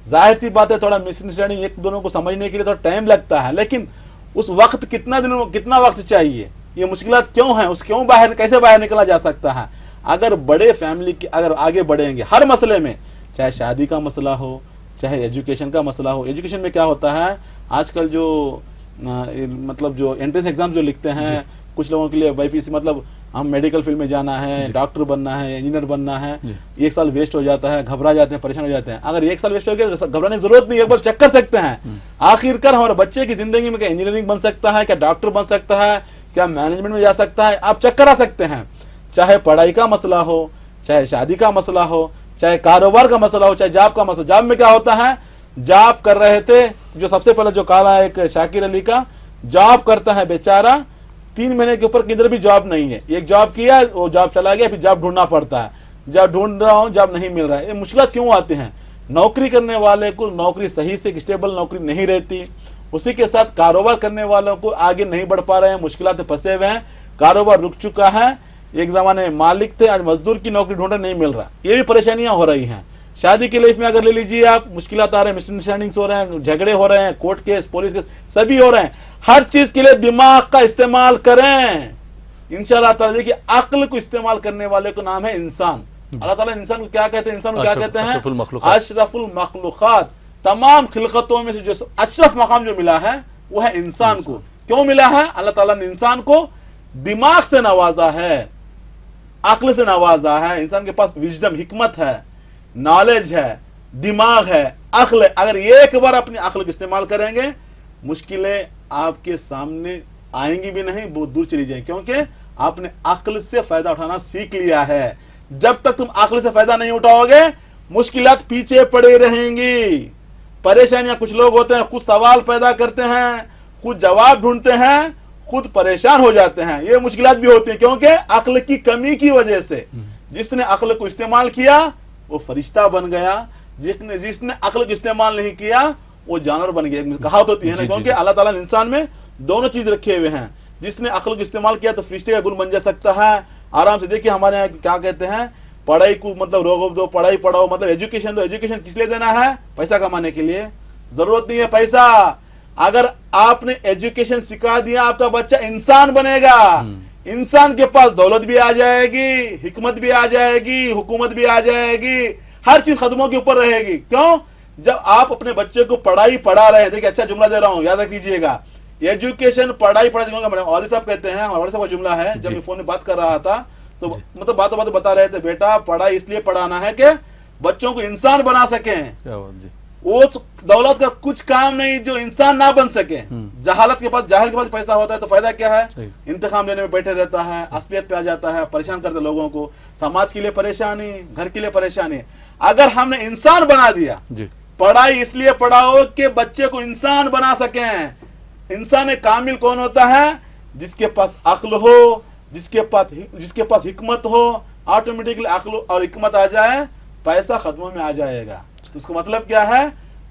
जाहिर सी बात है थोड़ा मिसअंडरस्टैंडिंग एक दोनों को समझने के लिए थोड़ा टाइम लगता है, लेकिन उस वक्त कितना वक्त चाहिए, ये मुश्किलात क्यों है, उस क्यों कैसे बाहर निकला जा सकता है। अगर बड़े फैमिली के अगर आगे बढ़ेंगे हर मसले में, चाहे शादी का मसला हो, चाहे एजुकेशन का मसला हो। एजुकेशन में क्या होता है आजकल, जो मतलब जो एंट्रेंस एग्जाम जो लिखते हैं, कुछ लोगों के लिए बीपीएससी मतलब हम मेडिकल फील्ड में जाना है, डॉक्टर बनना है, इंजीनियर बनना है, 1 साल वेस्ट हो जाता है, घबरा जाते हैं, परेशान हो जाते हैं। अगर 1 साल वेस्ट हो गया तो घबराने की जरूरत नहीं, एक बार चेक कर सकते हैं। आखिरकार हमारे बच्चे की जिंदगी में क्या इंजीनियरिंग बन सकता है, क्या डॉक्टर बन सकता है, क्या मैनेजमेंट में जा सकता है, आप चेक करा सकते हैं। चाहे पढ़ाई का मसला हो, चाहे शादी का मसला हो, चाहे कारोबार का मसला हो, चाहे जॉब का मसला। जॉब में क्या होता है, जॉब कर रहे थे, जो सबसे पहले जो काला एक शाकिर अली का जॉब करता है बेचारा, 3 महीने के ऊपर किधर भी जॉब नहीं है। एक जॉब किया, वो जॉब चला गया, फिर जॉब ढूंढना पड़ता है, जॉब ढूंढ रहा हूँ, जॉब नहीं मिल रहा है। ये मुश्किल क्यों आती हैं? नौकरी करने वाले को नौकरी सही से स्टेबल नौकरी नहीं रहती, उसी के साथ कारोबार करने वालों को आगे नहीं बढ़ पा रहे हैं, मुश्किलात फंसे हुए हैं, कारोबार रुक चुका है। एक जमाने में मालिक थे, आज मजदूर की नौकरी ढूंढने नहीं मिल रहा। ये भी परेशानियां हो रही हैं। शादी के लाइफ में अगर ले लीजिए आप, मुश्किलात आ रहे हैं, मिसअंडरस्टैंडिंग्स हो रहे हैं, झगड़े हो रहे हैं, कोर्ट केस, पुलिस केस सभी हो रहे हैं। हर चीज के लिए दिमाग का इस्तेमाल करें इंशाअल्लाह ताला। देखिए, अक्ल को इस्तेमाल करने वाले को नाम है इंसान। अल्लाह ताला इंसान को क्या कहते हैं? इंसान को क्या कहते हैं? अशरफुल मखलूकात। तमाम खिलकतों में से जो अशरफ मकाम जो मिला है वो है इंसान को। क्यों मिला है? अल्लाह ताला ने इंसान को दिमाग से नवाजा है, अक्ल से नवाजा है। इंसान के पास विजडम, हिकमत है, नॉलेज है, दिमाग है, अक्ल है। अगर एक बार अपनी अक्ल को इस्तेमाल करेंगे, मुश्किलें आपके सामने आएंगी भी नहीं, बहुत दूर चली जाएंगी, क्योंकि आपने अक्ल से फायदा उठाना सीख लिया है। जब तक तुम अक्ल से फायदा नहीं उठाओगे, मुश्किलात पीछे पड़े रहेंगी। परेशानियां, कुछ लोग होते हैं खुद सवाल पैदा करते हैं, खुद जवाब ढूंढते हैं, खुद परेशान हो जाते हैं। ये मुश्किलात भी होती हैं क्योंकि अक्ल की कमी की वजह से। जिसने अक्ल को इस्तेमाल किया वो फरिश्ता बन गया, जिसने अक्ल को इस्तेमाल नहीं किया वो जानवर बन गया। कहावत होती है ना, क्योंकि अल्लाह ताला ने इंसान में दोनों चीज रखे हुए हैं। जिसने अक्ल को इस्तेमाल किया तो फरिश्ते का गुण बन जा सकता है आराम से। देखिए हमारे यहाँ क्या कहते हैं, पढ़ाई को मतलब रोक दो, पढ़ाई पढ़ाओ, मतलब एजुकेशन दो। एजुकेशन किस लिए देना है? पैसा कमाने के लिए। जरूरत नहीं है पैसा। अगर आपने एजुकेशन सिखा दिया, आपका बच्चा इंसान बनेगा। इंसान के पास दौलत भी आ जाएगी, हिकमत भी आ जाएगी, हुकूमत भी आ जाएगी, हर चीज कदमों के ऊपर रहेगी। क्यों? जब आप अपने बच्चे को पढ़ाई पढ़ा रहे हैं। देखिए, अच्छा जुमला दे रहा हूं, याद रखिएगा। एजुकेशन पढ़ाई वाली साहब कहते हैं, हमारे साहब का जुमला है। जब मैं फोन में बात कर रहा था तो मतलब बातों बातों बता रहे थे, बेटा पढ़ाई इसलिए पढ़ाना है कि बच्चों को इंसान बना सके। वो दौलत का कुछ काम नहीं जो इंसान ना बन सके। जहालत के पास, जाहिल के पास पैसा होता है तो फायदा क्या है? इंतकाम लेने में बैठे रहता है, असलियत पे आ जाता है, परेशान करते लोगों को, समाज के लिए परेशानी, घर के लिए परेशानी। अगर हमने इंसान बना दिया, पढ़ाई इसलिए पढ़ाओ कि बच्चे को इंसान बना सके। इंसान कामिल कौन होता है? जिसके पास अक्ल हो, जिसके पास हिकमत हो। ऑटोमेटिकली अक्ल और हिकमत आ जाए, पैसा खत्मों में आ जाएगा। तो उसका मतलब क्या है?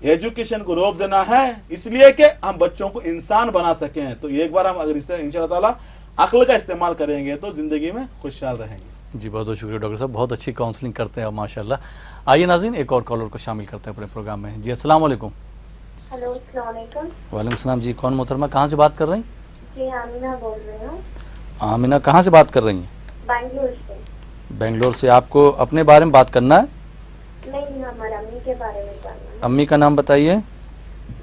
एजुकेशन को रोक देना है, इसलिए कि हम बच्चों को इंसान बना सकें। तो एक बार हम अगर इसे इंशाअल्लाह ताला अक्ल का इस्तेमाल करेंगे तो जिंदगी में खुशहाल रहेंगे। जी बहुत बहुत शुक्रिया डॉक्टर साहब, बहुत अच्छी काउंसलिंग करते हैं माशाल्लाह। आइए नाज़रीन, एक और कॉलर को शामिल करते हैं अपने प्रोग्राम में। जी अस्सलाम वालेकुम। हेलो, अस्सलाम वालेकुम। वालेकुम सलाम। जी कौन मोहतरमा, कहाँ से बात कर रही हैं? जी आमिना बोल रही हूँ। आमिना कहाँ से बात कर रही हैं? बैंगलोर से। बेंगलोर से। आपको अपने बारे में बात करना है? नहीं, हमारे अम्मी के बारे में जानना है। अम्मी का नाम बताइए।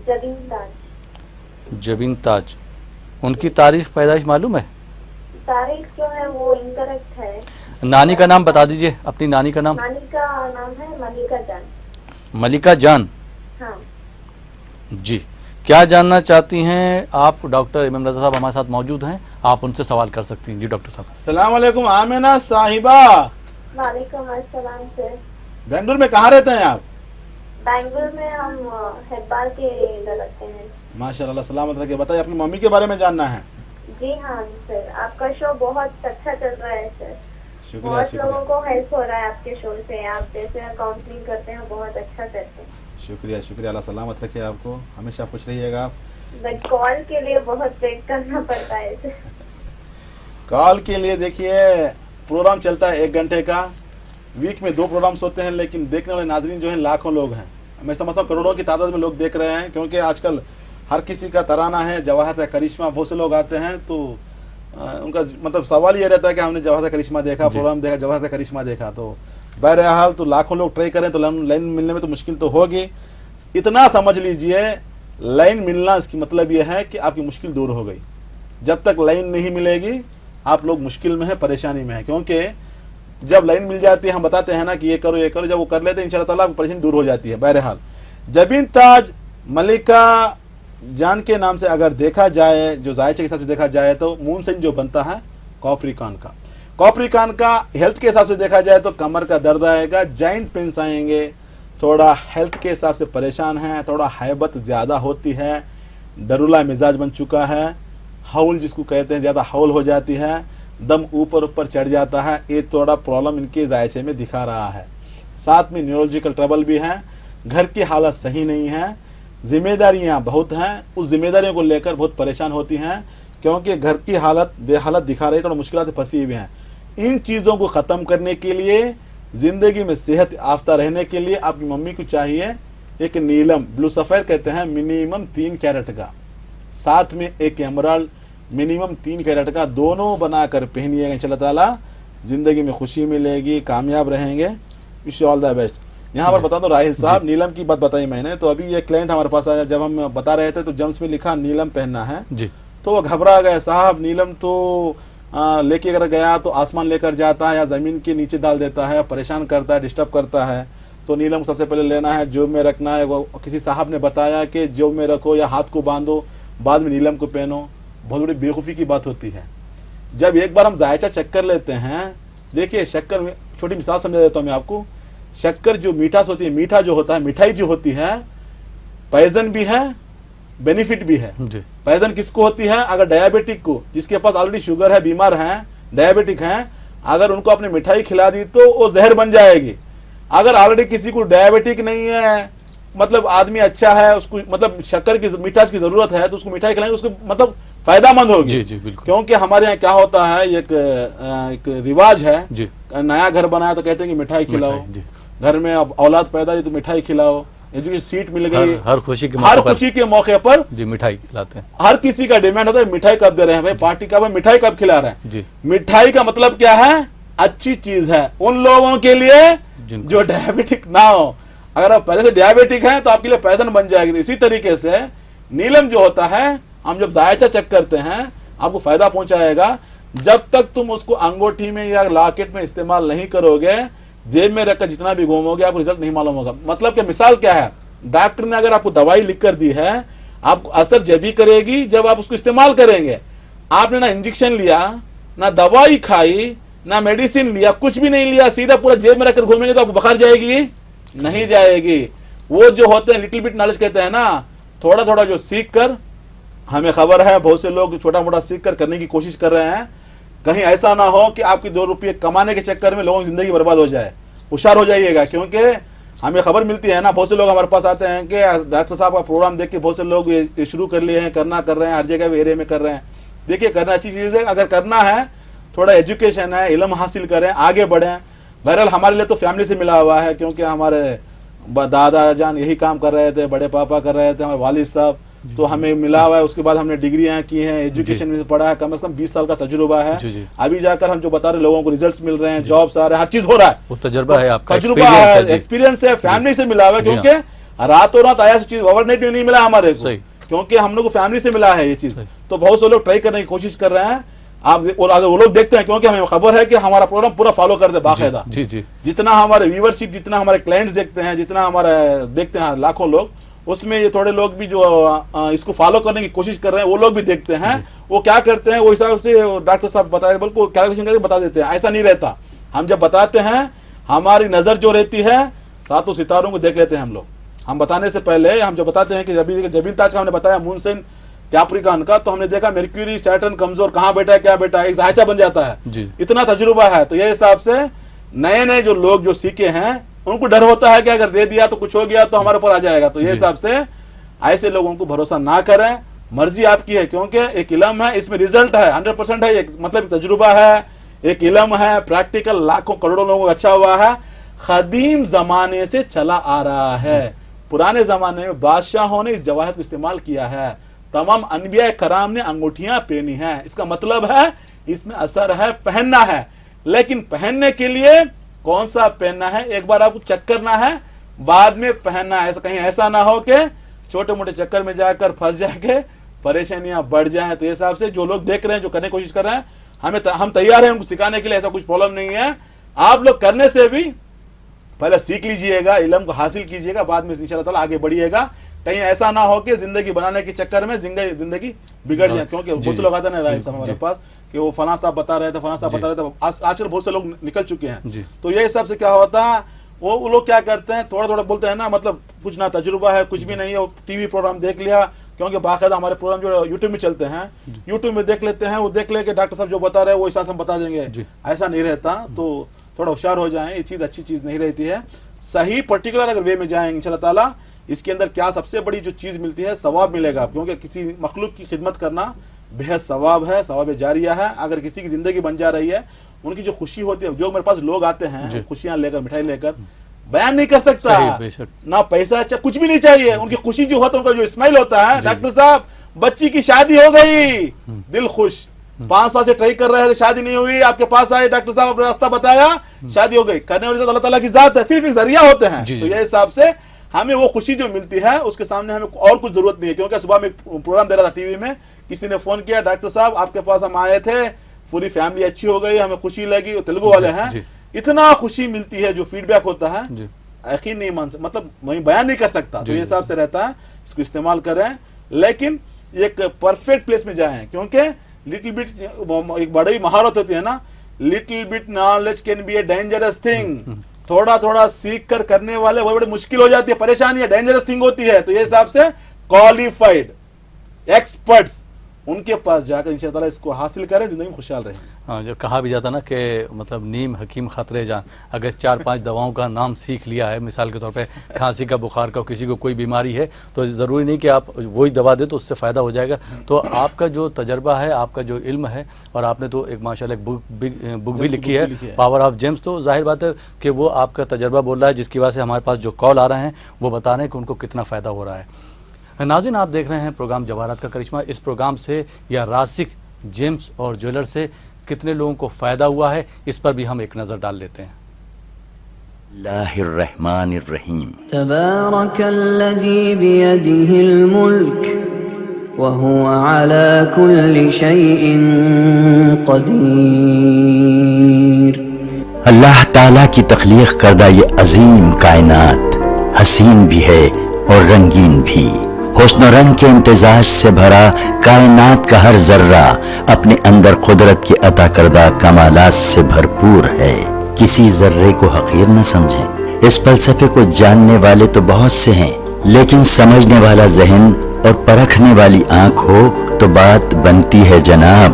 जबीन ताज। जबीन ताज। उनकी तारीख पैदाइश मालूम है? तारीख जो है वो इनकरेक्ट है। नानी का नाम बता दीजिए, अपनी नानी का नाम। नानी का नाम है मलिका जान। मलिका जान। हाँ जी, क्या जानना चाहती हैं आप? डॉक्टर इमाम रजा साहब हमारे साथ मौजूद हैं, आप उनसे सवाल कर सकती हैं। जी डॉक्टर साहब। अस्सलाम वालेकुम आमिना साहिबा। वालेकुम अस्सलाम सर। बेंगलुरु में कहाँ रहते हैं आप? बैंगलोर में हम हेब्बार के इधर रहते हैं। माशाल्लाह, सलामत रखे। बताइए, अपनी मम्मी के बारे में जानना है। जी हाँ सर, आपका शो बहुत अच्छा चल रहा है सर। शुक्रिया बहुत शुक्रिया लोगों को हेल्प हो रहा है आपके शो से। आप जैसे काउंसलिंग करते हैं बहुत अच्छा करते हैं। शुक्रिया शुक्रिया। अल्लाह सलामत रखे आपको, हमेशा खुश रहिएगा आप। बट कॉल के लिए बहुत वेट करना पड़ता है सर। कॉल के लिए देखिए, प्रोग्राम चलता है 1 घंटे का, वीक में 2 प्रोग्राम्स होते हैं, लेकिन देखने वाले नाजरीन जो है लाखों लोग हैं। मैं समझता हूँ करोड़ों की तादाद में लोग देख रहे हैं, क्योंकि आजकल हर किसी का तराना है, जवाहर है, करिश्मा, बहुत से लोग आते हैं। तो उनका मतलब सवाल ये रहता है कि हमने जवाहर करिश्मा देखा, प्रोग्राम देखा, जवाहर करिश्मा देखा। तो बहरहाल तो लाखों लोग ट्राई करें तो लाइन मिलने में तो मुश्किल तो होगी। इतना समझ लीजिए, लाइन मिलना इसकी मतलब यह है कि आपकी मुश्किल दूर हो गई। जब तक लाइन नहीं मिलेगी आप लोग मुश्किल में है, परेशानी में है। क्योंकि जब लाइन मिल जाती है हम बताते हैं ना कि ये करो ये करो, जब वो कर लेते हैं इंशाअल्लाह ताला परेशानी दूर हो जाती है। बहरहाल जबीन ताज मलिका जान के नाम से अगर देखा जाए, जो जायचे के हिसाब से देखा जाए तो मून साइन जो बनता है कॉपरिकॉन का हेल्थ के हिसाब से देखा जाए तो कमर का दर्द आएगा, जॉइंट पेन्स आएंगे, थोड़ा हेल्थ के हिसाब से परेशान है, थोड़ा हैबत ज़्यादा होती है, डरुला मिजाज बन चुका है, हाउल जिसको कहते हैं ज़्यादा हाउल हो जाती है, दम ऊपर ऊपर चढ़ जाता है। ये थोड़ा प्रॉब्लम इनके जायचे में दिखा रहा है। साथ में न्यूरोलॉजिकल ट्रबल भी है, घर की हालत सही नहीं है, जिम्मेदारियां बहुत हैं, उस जिम्मेदारियों को लेकर बहुत परेशान होती हैं क्योंकि घर की हालत बेहालत दिखा रही है, थोड़ा मुश्किलात फंसी हुई हैं। इन चीज़ों को ख़त्म करने के लिए, ज़िंदगी में सेहत याफ्ता रहने के लिए आपकी मम्मी को चाहिए एक नीलम ब्लू सफ़ेर कहते हैं मिनिमम 3 कैरेट का, साथ में एक एमराल्ड मिनिमम 3 कैरेट का, दोनों बनाकर पहनिएगा इंशाअल्लाह ताला ज़िंदगी में खुशी मिलेगी, कामयाब रहेंगे। Wish all the best. यहाँ पर बता दो राहिल साहब, नीलम की बात बताई मैंने, तो अभी ये क्लाइंट हमारे पास आया, जब हम बता रहे थे तो जम्स में लिखा नीलम पहनना है जी, तो वो घबरा गए, साहब नीलम तो लेके अगर गया तो आसमान लेकर जाता है या ज़मीन के नीचे डाल देता है, परेशान करता है, डिस्टर्ब करता है, तो नीलम सबसे पहले लेना है, जेब में रखना है। वो किसी साहब ने बताया कि जेब में रखो या हाथ को बांधो, बाद में नीलम को पहनो। बहुत बड़ी बेवकूफ़ी की बात होती है। जब एक बार हम जायचा चेक कर लेते हैं, देखिए शक्कर में छोटी मिसाल समझा देता हूँ मैं आपको, शक्कर जो मीठास होती है, मीठा जो होता है, मिठाई जो होती है, पॉइजन भी है, बेनिफिट भी है। पॉइजन किसको होती है? अगर डायबिटिक को, जिसके पास ऑलरेडी शुगर है, बीमार है, डायबिटिक है, अगर उनको आपने मिठाई खिला दी तो वो जहर बन जाएगी। अगर ऑलरेडी किसी को डायबिटिक नहीं है, मतलब आदमी अच्छा है, उसको मतलब शक्कर की मिठास की जरूरत है, तो उसको मिठाई खिलाएंगे, उसको मतलब फायदामंद होगी। जी जी बिल्कुल। क्योंकि हमारे यहाँ क्या होता है, एक रिवाज है जी, नया घर बनाया तो कहते हैं कि मिठाई खिलाओ, घर में अब औलाद पैदा हुई तो मिठाई खिलाओ, एजुकेशन सीट मिल गई, हर खुशी के मौके पर जी मिठाई खिलाते हैं। हर किसी का डिमांड होता है मिठाई कब दे रहे हैं भाई, पार्टी का भाई मिठाई कब खिला रहे हैं जी। मिठाई का मतलब क्या है? अच्छी चीज है उन लोगों के लिए जो डायबिटिक ना हो। अगर आप पहले से डायबिटिक हैं तो आपके लिए पॉइजन बन जाएगी। इसी तरीके से नीलम जो होता है, हम जब जायचा चेक करते हैं आपको फायदा पहुंचाएगा। जब तक तुम उसको अंगूठी में या लॉकेट में इस्तेमाल नहीं करोगे, जेब में रखकर जितना भी घूमोगे, आपको रिजल्ट नहीं मालूम होगा। मतलब कि मिसाल क्या है, डॉक्टर ने अगर आपको दवाई लिख कर दी है, आपको असर जब भी करेगी जब आप उसको इस्तेमाल करेंगे। आपने ना इंजेक्शन लिया, ना दवाई खाई, ना मेडिसिन लिया, कुछ भी नहीं लिया, सीधा पूरा जेब में रखकर घूमेंगे तो आपको बुखार जाएगी? नहीं जाएगी। वो जो होते हैं लिटिल बिट नॉलेज कहते हैं ना, थोड़ा थोड़ा जो सीख कर, हमें खबर है बहुत से लोग छोटा मोटा सीख कर करने की कोशिश कर रहे हैं। कहीं ऐसा ना हो कि आपकी 2 रुपये कमाने के चक्कर में लोगों की जिंदगी बर्बाद हो जाए। होशियार हो जाइएगा, क्योंकि हमें खबर मिलती है ना, बहुत से लोग हमारे पास आते हैं कि डॉक्टर साहब का प्रोग्राम देख के बहुत से लोग ये शुरू कर लिए हैं, कर रहे हैं, हर जगह एरिया में कर रहे हैं। देखिए करना अच्छी चीज़ है, अगर करना है थोड़ा एजुकेशन है, इल्म हासिल करें, आगे बढ़ें। बहरहाल हमारे लिए तो फैमिली से मिला हुआ है, क्योंकि हमारे दादा जान यही काम कर रहे थे, बड़े पापा कर रहे थे, हमारे वालिद साहब, तो हमें मिला हुआ है। उसके बाद हमने डिग्रियां की हैं, एजुकेशन में पढ़ा है, कम से कम 20 साल का तजुर्बा है। अभी जाकर हम जो बता रहे लोगों को रिजल्ट्स मिल रहे हैं, जॉब्स आ रहे हैं, हर चीज हो रहा है। वो तजुर्बा है आपका, तजुर्बा है, एक्सपीरियंस है, फैमिली से मिला हुआ है। क्योंकि रातों रात आया चीज ओवरनाइट में नहीं मिला हमारे को, क्योंकि हम लोग को फैमिली से मिला है ये चीज। तो बहुत से लोग ट्राई करने की कोशिश कर रहे हैं। आप और अगर वो लोग देखते हैं, क्योंकि हमें खबर है कि हमारा प्रोग्राम पूरा फॉलो करते हैं बाकायदा। जितना हमारे व्यूवरशिप, जितना हमारे क्लाइंट्स देखते हैं, जितना हमारे देखते हैं लाखों लोग, उसमें ये थोड़े लोग भी जो इसको फॉलो करने की कोशिश कर रहे हैं, वो लोग भी देखते हैं। वो क्या करते हैं, वो हिसाब से डॉक्टर साहब बताए, बिल्कुल कैलकुलेशन करके बता देते हैं। ऐसा नहीं रहता। हम जब बताते हैं, हमारी नजर जो रहती है 7 सितारों को देख लेते हैं हम लोग। हम बताने से पहले हम जो बताते हैं कि जबीन ताज का हमने बताया, मून साइन कैप्रिकॉर्न का, तो हमने देखा मेर्क्यूरी सैटर्न कमजोर कहाँ बैठा है, क्या बैठा है, एक जायचा बन जाता है। इतना तजुर्बा है। तो ये हिसाब से नए नए जो लोग जो सीखे हैं, उनको डर होता है कि अगर दे दिया तो कुछ हो गया तो हमारे ऊपर आ जाएगा। तो ये हिसाब से ऐसे लोगों को भरोसा ना करें। मर्जी आपकी है, क्योंकि एक इल्म है, इसमें रिजल्ट है, 100% है, एक मतलब तजुर्बा है, एक इल्म है, प्रैक्टिकल, लाखों करोड़ों लोगों को अच्छा हुआ है, कदीम जमाने से चला आ रहा है। पुराने जमाने में बादशाहों ने इस जवाहर को इस्तेमाल किया है, तमाम अनबिया कराम ने अंगूठियां पहनी है। इसका मतलब है इसमें असर है, पहनना है। लेकिन पहनने के लिए कौन सा पहनना है, एक बार आपको चेक करना है, बाद में पहनना है। ऐसा कहीं ऐसा ना हो कि छोटे मोटे चक्कर में जाकर फंस जाके परेशानियां बढ़ जाएं। तो ये हिसाब से जो लोग देख रहे हैं, जो करने की कोशिश कर रहे हैं, हम तैयार हैं उनको सिखाने के लिए, ऐसा कुछ प्रॉब्लम नहीं है। आप लोग करने से भी पहले सीख लीजिएगा, इल्म को हासिल कीजिएगा, बाद में इंशाअल्लाह ताला आगे बढ़िएगा। कहीं ऐसा ना हो कि जिंदगी बनाने के चक्कर में जिंदगी बिगड़ जाए। क्योंकि बहुत से लोग आते हैं राइट हमारे पास कि वो फलां साहब बता रहे थे, फलां साहब बता रहे थे। आजकल बहुत से लोग निकल चुके हैं। तो ये हिसाब से क्या होता है, वो लोग क्या करते हैं, थोड़ा थोड़ा बोलते हैं ना, मतलब कुछ ना तजुर्बा है, कुछ भी नहीं है, टीवी प्रोग्राम देख लिया। क्योंकि बाकायदा हमारे प्रोग्राम जो यूट्यूब में चलते हैं, यूट्यूब में देख लेते हैं, वो देख ले कि डॉक्टर साहब जो बता रहे हैं वो हिसाब से हम बता देंगे। ऐसा नहीं रहता। तो थोड़ा होशियार हो जाएं, ये चीज़ अच्छी चीज़ नहीं रहती है। सही पर्टिकुलर अगर वे में जाएंगे इंशाल्लाह ताला, इसके अंदर क्या सबसे बड़ी जो चीज़ मिलती है, सवाब मिलेगा। क्योंकि किसी मखलूक की खिदमत करना बेहद सवाब है, सवाब जारिया है। अगर किसी की ज़िंदगी बन जा रही है, उनकी जो खुशी होती है, जो मेरे पास लोग आते हैं खुशियाँ लेकर, मिठाई लेकर, बयान नहीं कर सकता ना, पैसा अच्छा कुछ भी नहीं चाहिए। उनकी खुशी जो होता है, उनका जो स्माइल होता है, डॉक्टर साहब बच्ची की शादी हो गई, दिल खुश। 5 साल से ट्राई कर रहे थे, शादी नहीं हुई, आपके पास आए, डॉक्टर साहब अपना रास्ता बताया, शादी हो गई। करने वाली अल्लाह ताला की जात है, सिर्फ एक जरिया होते हैं। तो ये हिसाब से हमें वो खुशी जो मिलती है, उसके सामने हमें और कुछ जरूरत नहीं है। क्योंकि सुबह में प्रोग्राम दे रहा था टीवी में, किसी ने फोन किया, डॉक्टर साहब आपके पास हम आए थे, पूरी फैमिली अच्छी हो गई, हमें खुशी लगी। तेलुगु वाले हैं, इतना खुशी मिलती है, जो फीडबैक होता है यकीन नहीं मान सकता, मतलब मैं बयान नहीं कर सकता। तो ये हिसाब से रहता है, इसको इस्तेमाल करें, लेकिन एक परफेक्ट प्लेस में जाएं। क्योंकि लिटिल बिट एक बड़ी महारत होती है ना, little bit knowledge can be a dangerous thing. थोड़ा थोड़ा सीख कर करने वाले वो बड़ी मुश्किल हो जाती है, परेशानी है, डेंजरस थिंग होती है। तो ये हिसाब से क्वालिफाइड एक्सपर्ट्स उनके पास जाकर इंशाअल्लाह इसको हासिल करें, जिंदगी में खुशहाल रहें। हाँ, जो कहा भी जाता ना कि मतलब नीम हकीम खतरे जान। अगर 4-5 दवाओं का नाम सीख लिया है, मिसाल के तौर पे खांसी का, बुखार का, किसी को कोई बीमारी है, तो ज़रूरी नहीं कि आप वही दवा दे तो उससे फ़ायदा हो जाएगा। तो आपका जो तजर्बा है, आपका जो इल्म है, और आपने तो एक माशाल्लाह एक बुक भी लिखी है, पावर ऑफ जेम्स। तो जाहिर बात है कि वो आपका तजर्बा बोल रहा है, जिसकी वजह से हमारे पास जो कॉल आ रहे हैं वो बता रहे हैं कि उनको कितना फ़ायदा हो रहा है। नाज़रीन, आप देख रहे हैं प्रोग्राम जवाहरात का करिश्मा। इस प्रोग्राम से या रासिक जेम्स और ज्वेलर से कितने लोगों को फ़ायदा हुआ है, इस पर भी हम एक नज़र डाल लेते हैं। बिस्मिल्लाहिर्रहमानिर्रहीम। तबारकल्लज़ी बियदिहिल मुल्क व हुवा अला कुल्लि शैइन क़दीर। अल्लाह ताला की तख्लीक करदा ये अजीम कायनात हसीन भी है और रंगीन भी। हुस्न रंग के इम्तिजाज से भरा कायनात का हर जर्रा अपने अंदर कुदरत की अता करदा कमालात से भरपूर है। किसी जर्रे को हकीर न समझें। इस फलसफे को जानने वाले तो बहुत से हैं, लेकिन समझने वाला जहन और परखने वाली आंख हो तो बात बनती है जनाब।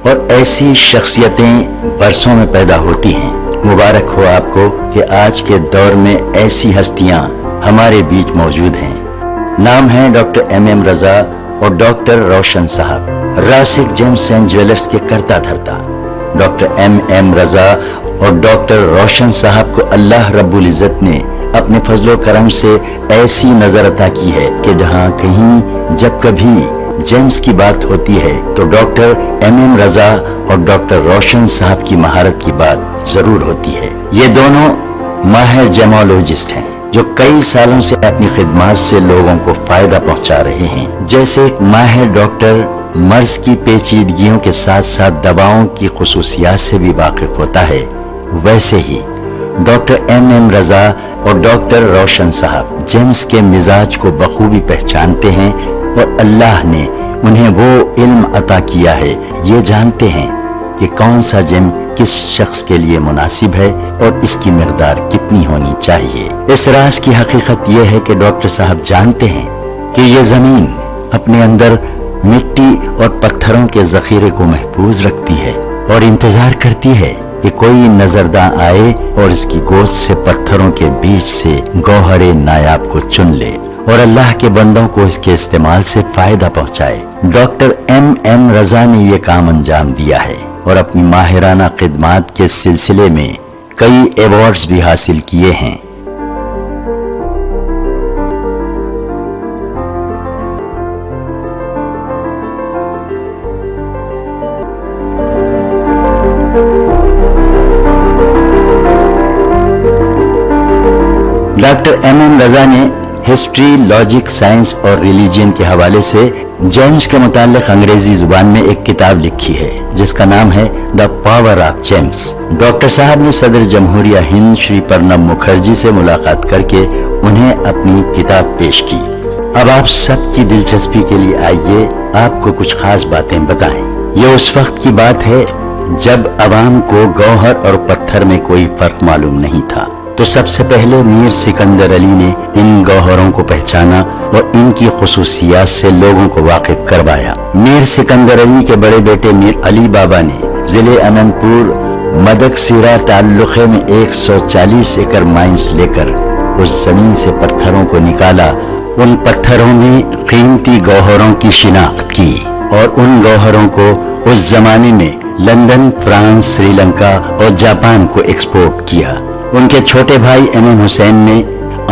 और ऐसी शख्सियतें बरसों में पैदा होती हैं। मुबारक हो आपको कि आज के दौर में ऐसी हस्तियां हमारे बीच मौजूद हैं। नाम है डॉक्टर M.M. रजा और डॉक्टर रोशन साहब, रासिक जेम्स एंड ज्वेलर्स के करता धरता। Doctor M.M. रजा और डॉक्टर रोशन साहब को अल्लाह रब्बुल इज़्ज़त ने अपने फजलो करम से ऐसी नजर अता की है कि जहाँ कहीं जब कभी जेम्स की बात होती है तो डॉक्टर M.M. रजा और डॉक्टर रोशन साहब की महारत की बात जरूर होती है। ये दोनों माहिर जेमोलॉजिस्ट हैं जो कई सालों से अपनी खिदमत से लोगों को फायदा पहुंचा रहे हैं। जैसे एक माहिर डॉक्टर मर्ज की पेचीदगियों के साथ साथ दवाओं की खुसूसियात से भी वाकिफ होता है, वैसे ही डॉक्टर M.M. रजा और डॉक्टर रोशन साहब जेम्स के मिजाज को बखूबी पहचानते हैं और अल्लाह ने उन्हें वो इल्म अता किया है, ये जानते हैं कि कौन सा जेम किस शख्स के लिए मुनासिब है और इसकी मिकदार कितनी होनी चाहिए। इस राज की हकीकत यह है कि डॉक्टर साहब जानते हैं कि ये जमीन अपने अंदर मिट्टी और पत्थरों के जखीरे को महफूज रखती है और इंतजार करती है कि कोई नजरदां आए और इसकी गोश्त से पत्थरों के बीच से गौहरे नायाब को चुन ले और अल्लाह के बंदों को इसके इस्तेमाल से फायदा पहुंचाए। Doctor M.M. रजा ने यह काम अंजाम दिया है और अपनी माहिराना खिदमात के सिलसिले में कई अवार्ड्स भी हासिल किए हैं। Doctor M.M. रजा ने हिस्ट्री, लॉजिक, साइंस और रिलीजन के हवाले से जेम्स के मुताल्लिक अंग्रेजी जुबान में एक किताब लिखी है जिसका नाम है the power of James. Doctor साहब ने सदर जमहूरिया हिंद श्री प्रणब मुखर्जी से मुलाकात करके उन्हें अपनी किताब पेश की। अब आप सबकी दिलचस्पी के लिए आइए आपको कुछ खास बातें बताएं। ये उस वक्त की बात है जब अवाम को गौहर और पत्थर में कोई फर्क मालूम नहीं था। तो सबसे पहले मीर सिकंदर अली ने इन गौहरों को पहचाना और इनकी खुसूसियात से लोगों को वाकिफ करवाया। मीर सिकंदर अली के बड़े बेटे मीर अली बाबा ने जिले अनंतपुर मदकसीरा ताल्लुक़े में 140 एकड़ माइंस लेकर उस जमीन से पत्थरों को निकाला। उन पत्थरों में कीमती गौहरों की शिनाख्त की और उन गौहरों को उस जमाने में लंदन, फ्रांस, श्रीलंका और जापान को एक्सपोर्ट किया। उनके छोटे भाई एमएम हुसैन ने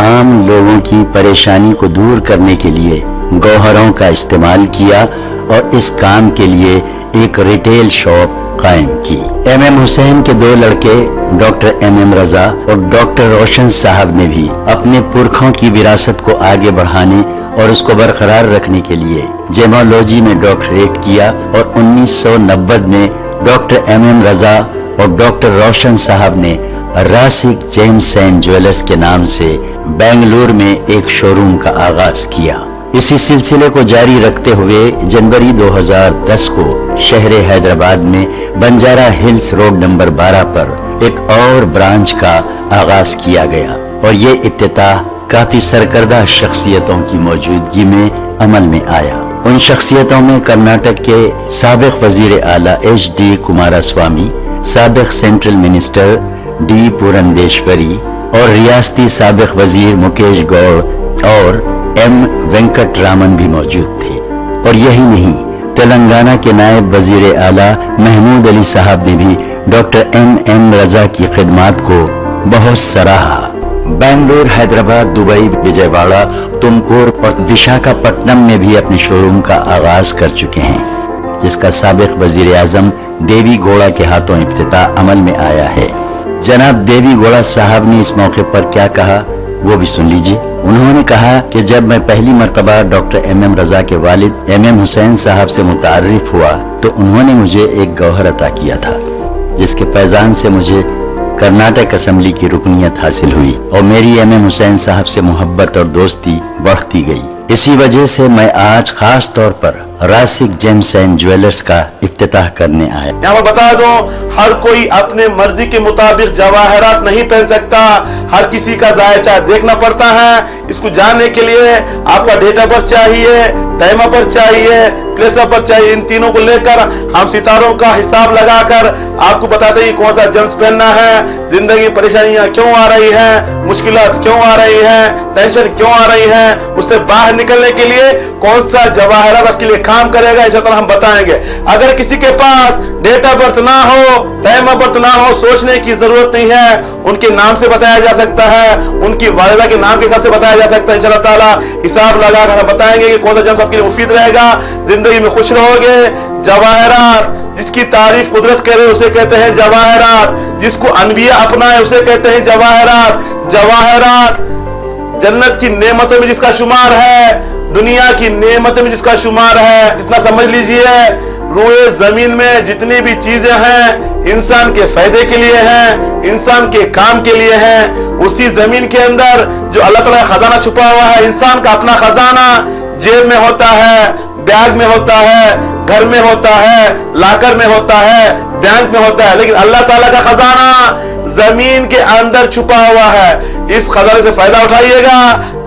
आम लोगों की परेशानी को दूर करने के लिए गौहरों का इस्तेमाल किया और इस काम के लिए एक रिटेल शॉप कायम की। एमएम हुसैन के 2 लड़के डॉक्टर एमएम रजा और डॉक्टर रोशन साहब ने भी अपने पुरखों की विरासत को आगे बढ़ाने और उसको बरकरार रखने के लिए जेमोलॉजी में डॉक्टरेट किया और 1990 में डॉक्टर एमएम रजा और डॉक्टर रोशन साहब ने रासिक जेम्स एंड ज्वेलर्स के नाम से बेंगलुरु में एक शोरूम का आगाज किया। इसी सिलसिले को जारी रखते हुए जनवरी 2010 को शहर हैदराबाद में बंजारा हिल्स रोड नंबर 12 पर एक और ब्रांच का आगाज किया गया और ये इफ्तिताह काफी सरकर्दा शख्सियतों की मौजूदगी में अमल में आया। उन शख्सियतों में कर्नाटक के साबिक वजीर आला HD कुमारस्वामी, साबिक सेंट्रल मिनिस्टर D पुरंदेश्वरी और रियासती साबिक वजीर मुकेश गौड़ और M वेंकटरामन भी मौजूद थे। और यही नहीं, तेलंगाना के नायब वजीर आला महमूद अली साहब ने भी डॉक्टर M रजा की खिदमात को बहुत सराहा। बेंगलुरु, हैदराबाद, दुबई, विजयवाड़ा, तुमकुर और विशाखापट्टनम में भी अपने शोरूम का आगाज कर चुके हैं जिसका साबिक वजीर आजम देवी गौड़ा के हाथों इफ्तिताह अमल में आया है। जनाब देवी गौड़ा साहब ने इस मौके पर क्या कहा वो भी सुन लीजिए। उन्होंने कहा कि जब मैं पहली मर्तबा डॉक्टर MM रजा के वालिद MM हुसैन साहब से मुतारिफ हुआ तो उन्होंने मुझे एक गौहर अता किया था जिसके फैजान से मुझे कर्नाटक असेंबली की रुकनियत हासिल हुई और मेरी MM हुसैन साहब से मोहब्बत और दोस्ती बढ़ती गई। इसी वजह से मैं आज खास तौर पर रासिक जेम्स एंड ज्वेलर्स का इफ्तिताह करने आया। यहाँ पर बता दूं, हर कोई अपने मर्जी के मुताबिक जवाहरात नहीं पहन सकता, हर किसी का जायचा देखना पड़ता है। इसको जानने के लिए आपका डेट ऑफ बर्थ चाहिए, टाइम ऑफ बर्थ चाहिए, प्लेस ऑफ बर्थ चाहिए। इन तीनों को लेकर हम सितारों का हिसाब लगाकर आपको बताते हैं कौन सा जेम्स पहनना है। जिंदगी में परेशानियां क्यों आ रही है, मुश्किलात क्यों आ रही है, टेंशन क्यों आ रही है, उससे बाहर निकलने के लिए कौन सा जवाहरात आपके लिए काम करेगा, इस तरह हम बताएंगे। अगर किसी के पास डेट ऑफ बर्थ ना हो, टाइम ऑफ बर्थ ना हो, सोचने की जरूरत नहीं है, उनके नाम से बताया जा सकता है, उनकी वालिदा के नाम के हिसाब से बताया जा सकता है। इंशाअल्लाह ताला हिसाब लगाकर हम बताएंगे कि कौन सा जेम्स आपके लिए मुफीद रहेगा, जिंदगी में खुश रहोगे। जवाहरात जिसकी तारीफ कुदरत करे उसे कहते हैं जवाहरात, जिसको अनबिया अपनाए उसे कहते हैं जवाहरात। जवाहरात जन्नत की नेमतों में जिसका शुमार है, दुनिया की नेमतों में जिसका शुमार है। इतना समझ लीजिए, रूए जमीन में जितनी भी चीजें हैं इंसान के फायदे के लिए हैं, इंसान के काम के लिए हैं। उसी जमीन के अंदर जो अल्लाह ताला का खजाना छुपा हुआ है, इंसान का अपना खजाना जेब में होता है, बैग में होता है, घर में होता है, लाकर में होता है, बैंक में होता है, लेकिन अल्लाह ताला का खजाना जमीन के अंदर छुपा हुआ है। इस खजाने से फायदा उठाइएगा,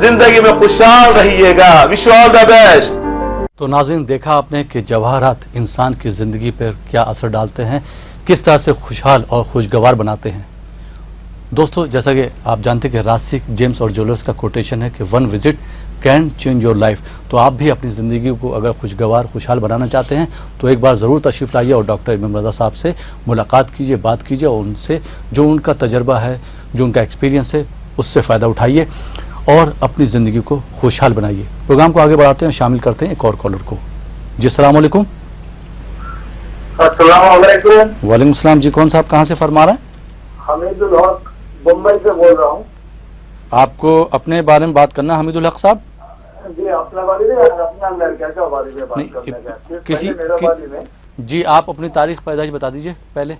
जिंदगी में खुशहाल रहिएगा। Wish you all the best. तो नाज़रीन, देखा आपने कि जवाहरात इंसान की ज़िंदगी पर क्या असर डालते हैं, किस तरह से खुशहाल और खुशगवार बनाते हैं। दोस्तों, जैसा कि आप जानते हैं कि रासिक जेम्स और ज्वेलर्स का कोटेशन है कि 1 visit can change your life. तो आप भी अपनी ज़िंदगी को अगर खुशगवार खुशहाल बनाना चाहते हैं तो एक बार ज़रूर तशरीफ़ लाइए और डॉक्टर MM रजा साहब से मुलाकात कीजिए, बात कीजिए और उनसे जो उनका तजर्बा है, जो उनका एक्सपीरियंस है, उससे फ़ायदा उठाइए और अपनी ज़िंदगी को खुशहाल बनाइए। प्रोग्राम को आगे बढ़ाते हैं, शामिल करते हैं एक और कॉलर को। जी अस्सलाम वालेकुम। अस्सलाम वालेकुम। वालेकुम सलाम जी, कौन साहब कहाँ से फरमा रहे हैं? हमीदुल हक मुंबई से बोल रहा हूँ। आपको अपने बारे में बात करना हमीदुल हक साहब? जी अपने बारे में अपना लड़का का बारे में बात नहीं, करने का किसी मेरे बारे में। जी आप अपनी तारीख पैदाइश बता दीजिए पहले।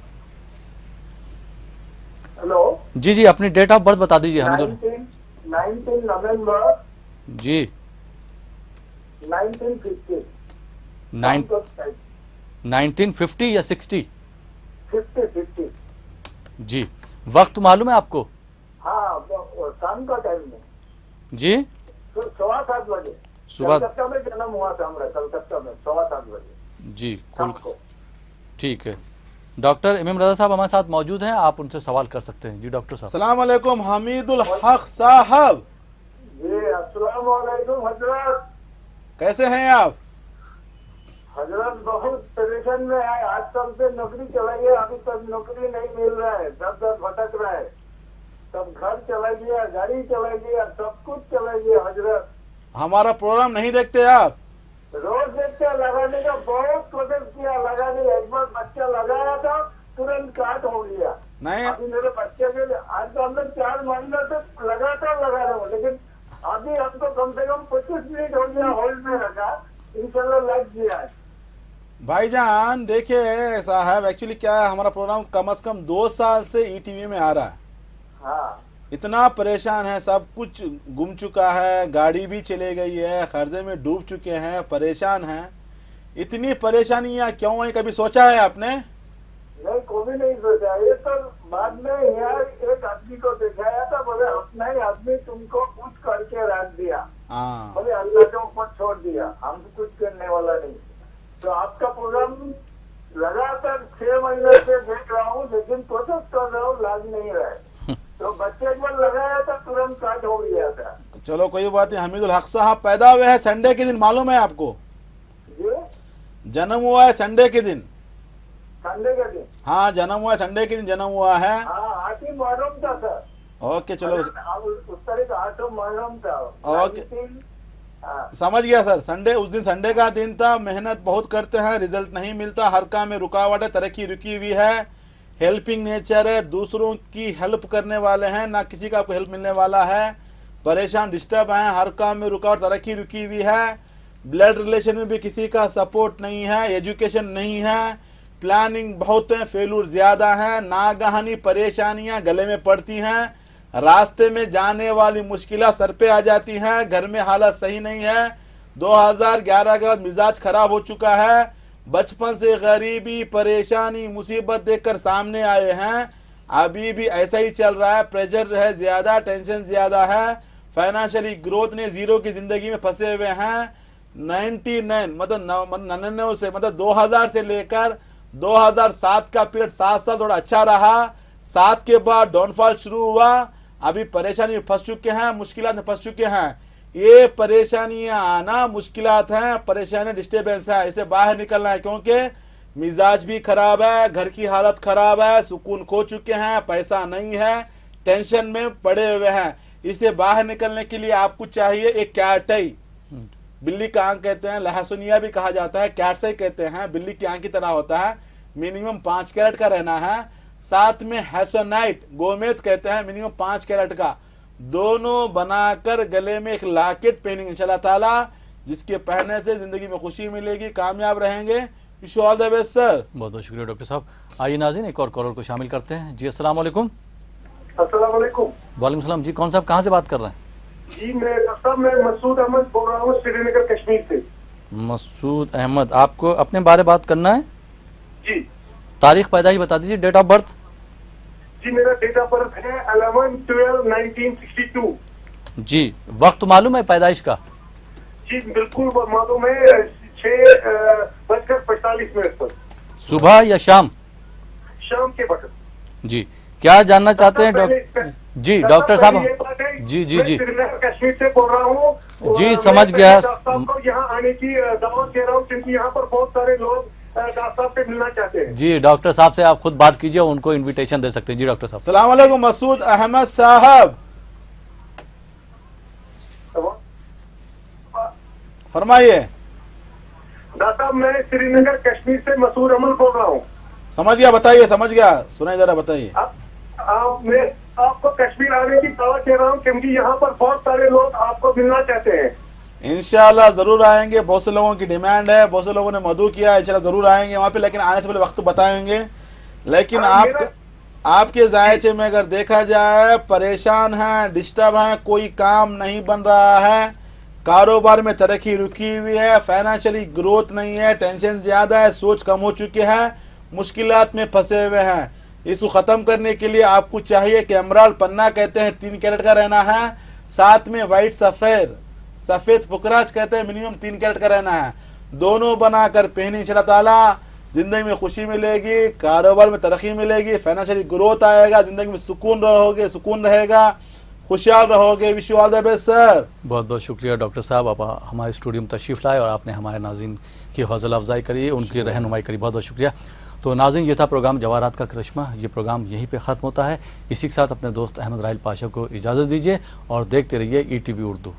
हेलो जी जी अपनी डेट ऑफ बर्थ बता दीजिए हमीदुल। 19 नवंबर जी 1950 1950 या 60? 50 जी वक्त मालूम है आपको? हाँ शाम का टाइम में जी 7:15 बजे सुबह। कलकत्ता में जन्म हुआ था हमारा, कलकत्ता में 7:15 बजे जी शाम कुल को। ठीक है। डॉक्टर इमाम रजा साहब हमारे साथ मौजूद हैं, आप उनसे सवाल कर सकते हैं। जी डॉक्टर साहब। अस्सलाम वालेकुम हमीदुल हक साहब, जी अस्सलाम वालेकुम हजरत। कैसे हैं आप? हजरत बहुत परेशान में है, आज कल से नौकरी चलाइए, अभी तक नौकरी नहीं मिल रहा है, दर भटक रहा है, सब घर चला गया, गाड़ी चला गया, सब कुछ चला गया हजरत। हमारा प्रोग्राम नहीं देखते आप? रोज देखते लगाने का बहुत कोशिश किया, लगाने एक बार बच्चा लगाया था तुरंत काट हो गया। नहीं अभी मेरे बच्चे के लिए आज तो हमने 4 महीने तक लगातार लगा रहे हो, लेकिन अभी हमको कम से कम 25 मिनट हो गया होल्ड में रखा, इंशाल्लाह लग गया है। भाईजान देखिए साहब, एक्चुअली क्या है, हमारा प्रोग्राम कम से कम 2 साल से ईटीवी में आ रहा है। हाँ इतना परेशान है, सब कुछ गुम चुका है, गाड़ी भी चले गई है, कर्जे में डूब चुके हैं, परेशान हैं। इतनी परेशानियां क्यों है, कभी सोचा है आपने? नहीं कोई नहीं सोचा, ये तो बाद में यहाँ एक आदमी को दिखाया था, बोले अपना ही आदमी तुमको कुछ करके रख दिया, हाँ बोले अल्लाह के ऊपर छोड़ दिया, हम कुछ करने वाला नहीं। तो आपका प्रोग्राम लगातार 6 महीने से देख रहा हूँ, लेकिन कोशिश कर रहा हूँ, लाग नहीं रहा है। तो बच्चे एक बार लगाया था तुरंत काट हो गया था। चलो कोई बात नहीं। हमीदुल हक साहब पैदा हुए हैं संडे के दिन, मालूम है आपको? जी जन्म हुआ है संडे के दिन। संडे के दिन? हाँ जन्म हुआ है संडे के दिन, जन्म हुआ है। हाँ 8 मुहर्रम था सर। ओके चलो उस तारीख 8 मुहर्रम था। ओके। 19 हाँ। समझ गया सर। संडे, उस दिन संडे का दिन था। मेहनत बहुत करते हैं, रिजल्ट नहीं मिलता, हर काम में रुकावट है, तरक्की रुकी हुई है, हेल्पिंग नेचर है, दूसरों की हेल्प करने वाले हैं, ना किसी का आपको हेल्प मिलने वाला है, परेशान डिस्टर्ब हैं, हर काम में रुकावट, तरक्की रुकी हुई है, ब्लड रिलेशन में भी किसी का सपोर्ट नहीं है, एजुकेशन नहीं है, प्लानिंग बहुत है, फेलूर ज्यादा है, नागहानी परेशानियां गले में पड़ती हैं, रास्ते में जाने वाली मुश्किलें सर पे आ जाती हैं, घर में हालत सही नहीं है, 2011 के बाद मिजाज खराब हो चुका है, बचपन से गरीबी परेशानी मुसीबत देखकर सामने आए हैं, अभी भी ऐसा ही चल रहा है, प्रेशर है ज्यादा, टेंशन ज्यादा है, फाइनेंशियली ग्रोथ ने जीरो की जिंदगी में फंसे हुए हैं। 99 मतलब 99 से मतलब 2000 से लेकर 2007 का पीरियड 7 साल थोड़ा अच्छा रहा, 7 के बाद डाउनफॉल शुरू हुआ, अभी परेशानी में फंस चुके हैं, मुश्किलात में फंस चुके हैं। ये परेशानियां आना मुश्किलात हैं, परेशानी डिस्टर्बेंस है, इसे बाहर निकलना है, क्योंकि मिजाज भी खराब है, घर की हालत खराब है, सुकून खो चुके हैं, पैसा नहीं है, टेंशन में पड़े हुए हैं। इसे बाहर निकलने के लिए आपको चाहिए एक कैटई, बिल्ली का आंख कहते हैं, लहसुनिया भी कहा जाता है, कैटसाई कहते हैं, बिल्ली की आंख की तरह होता है, मिनिमम 5 कैरेट का रहना है, साथ में हैसोनाइट गोमेद कहते हैं, मिनिमम 5 कैरेट का, दोनों बनाकर गले में एक लॉकेट पहनेंगे इंशाल्लाह ताला, जिसके पहनने से जिंदगी में खुशी मिलेगी, कामयाब रहेंगे। Wish you all the best sir. बहुत बहुत शुक्रिया डॉक्टर साहब। आइए नाज़रीन एक और कॉलर को शामिल करते हैं। जी अस्सलाम वालेकुम। अस्सलाम वालेकुम। वालेकुम सलाम। जी कौन साहब कहाँ से बात कर रहे हैं? जी मैं मसूद अहमद बोल रहा हूँ श्रीनगर कश्मीर से। मसूद अहमद, आपको अपने बारे में बात करना है? जी तारीख पैदाइश बता दीजिए, डेट ऑफ बर्थ। जी मेरा डेट ऑफ बर्थ है 11/12/1962। जी वक्त मालूम है पैदाइश का? जी बिल्कुल मालूम है, 6:45 पर। सुबह या शाम? शाम के वक्त। जी क्या जानना चाहते हैं डॉक्टर? जी डॉक्टर साहब। जी जी जी श्रीनगर कश्मीर से बोल रहा हूँ। जी समझ गया। को यहाँ आने की दावत दे रहा हूँ, क्योंकि यहाँ पर बहुत सारे लोग डॉक्टर साहब से मिलना चाहते हैं। जी डॉक्टर साहब से आप खुद बात कीजिए, उनको इनविटेशन दे सकते हैं। जी डॉक्टर साहब। अस्सलाम वालेकुम मसूद अहमद साहब, फरमाइए। डॉक्टर साहब मैं श्रीनगर कश्मीर से मसूद अहमद बोल रहा हूँ। समझ गया, बताइए, समझ गया, सुनाई जरा, बताइए। आप आपको कश्मीर आने की दावत दे रहा हूँ, क्योंकि यहाँ पर बहुत सारे लोग आपको मिलना चाहते हैं। इंशाल्लाह जरूर आएंगे, बहुत से लोगों की डिमांड है, बहुत से लोगों ने मदू किया है, इंशाल्लाह जरूर आएंगे वहाँ पे, लेकिन आने से पहले वक्त बताएंगे। लेकिन आपके जायचे में अगर देखा जाए परेशान हैं, डिस्टर्ब हैं, कोई काम नहीं बन रहा है, कारोबार में तरक्की रुकी हुई है, फाइनेंशियली ग्रोथ नहीं है, टेंशन ज्यादा है, सोच कम हो चुके हैं, मुश्किलात में फंसे हुए हैं। इसको खत्म करने के लिए आपको चाहिए कि एमराल्ड पन्ना कहते हैं 3 कैरेट का रहना है, साथ में व्हाइट सफेद पुकराज कहते हैं मिनिमम 3 कैरेट का रहना है। दोनों बनाकर पहनी इंशाल्लाह ताला जिंदगी में खुशी मिलेगी, कारोबार में तरक्की मिलेगी, फाइनेंशियली ग्रोथ आएगा, जिंदगी में सुकून रहेगा, खुशहाल रहोगे। Wish you all the best sir. बहुत बहुत शुक्रिया डॉक्टर साहब, आप हमारे स्टूडियो में तशरीफ़ लाए और आपने हमारे नाज़रीन की हौसला अफजाई करी, उनकी रहनुमाई करी, बहुत बहुत शुक्रिया। तो नाज़रीन, ये था प्रोग्राम जवाहरात का करिश्मा। ये प्रोग्राम यहीं पे ख़त्म होता है। इसी के साथ अपने दोस्त अहमद राहिल पाशा को इजाज़त दीजिए और देखते रहिए ETV उर्दू।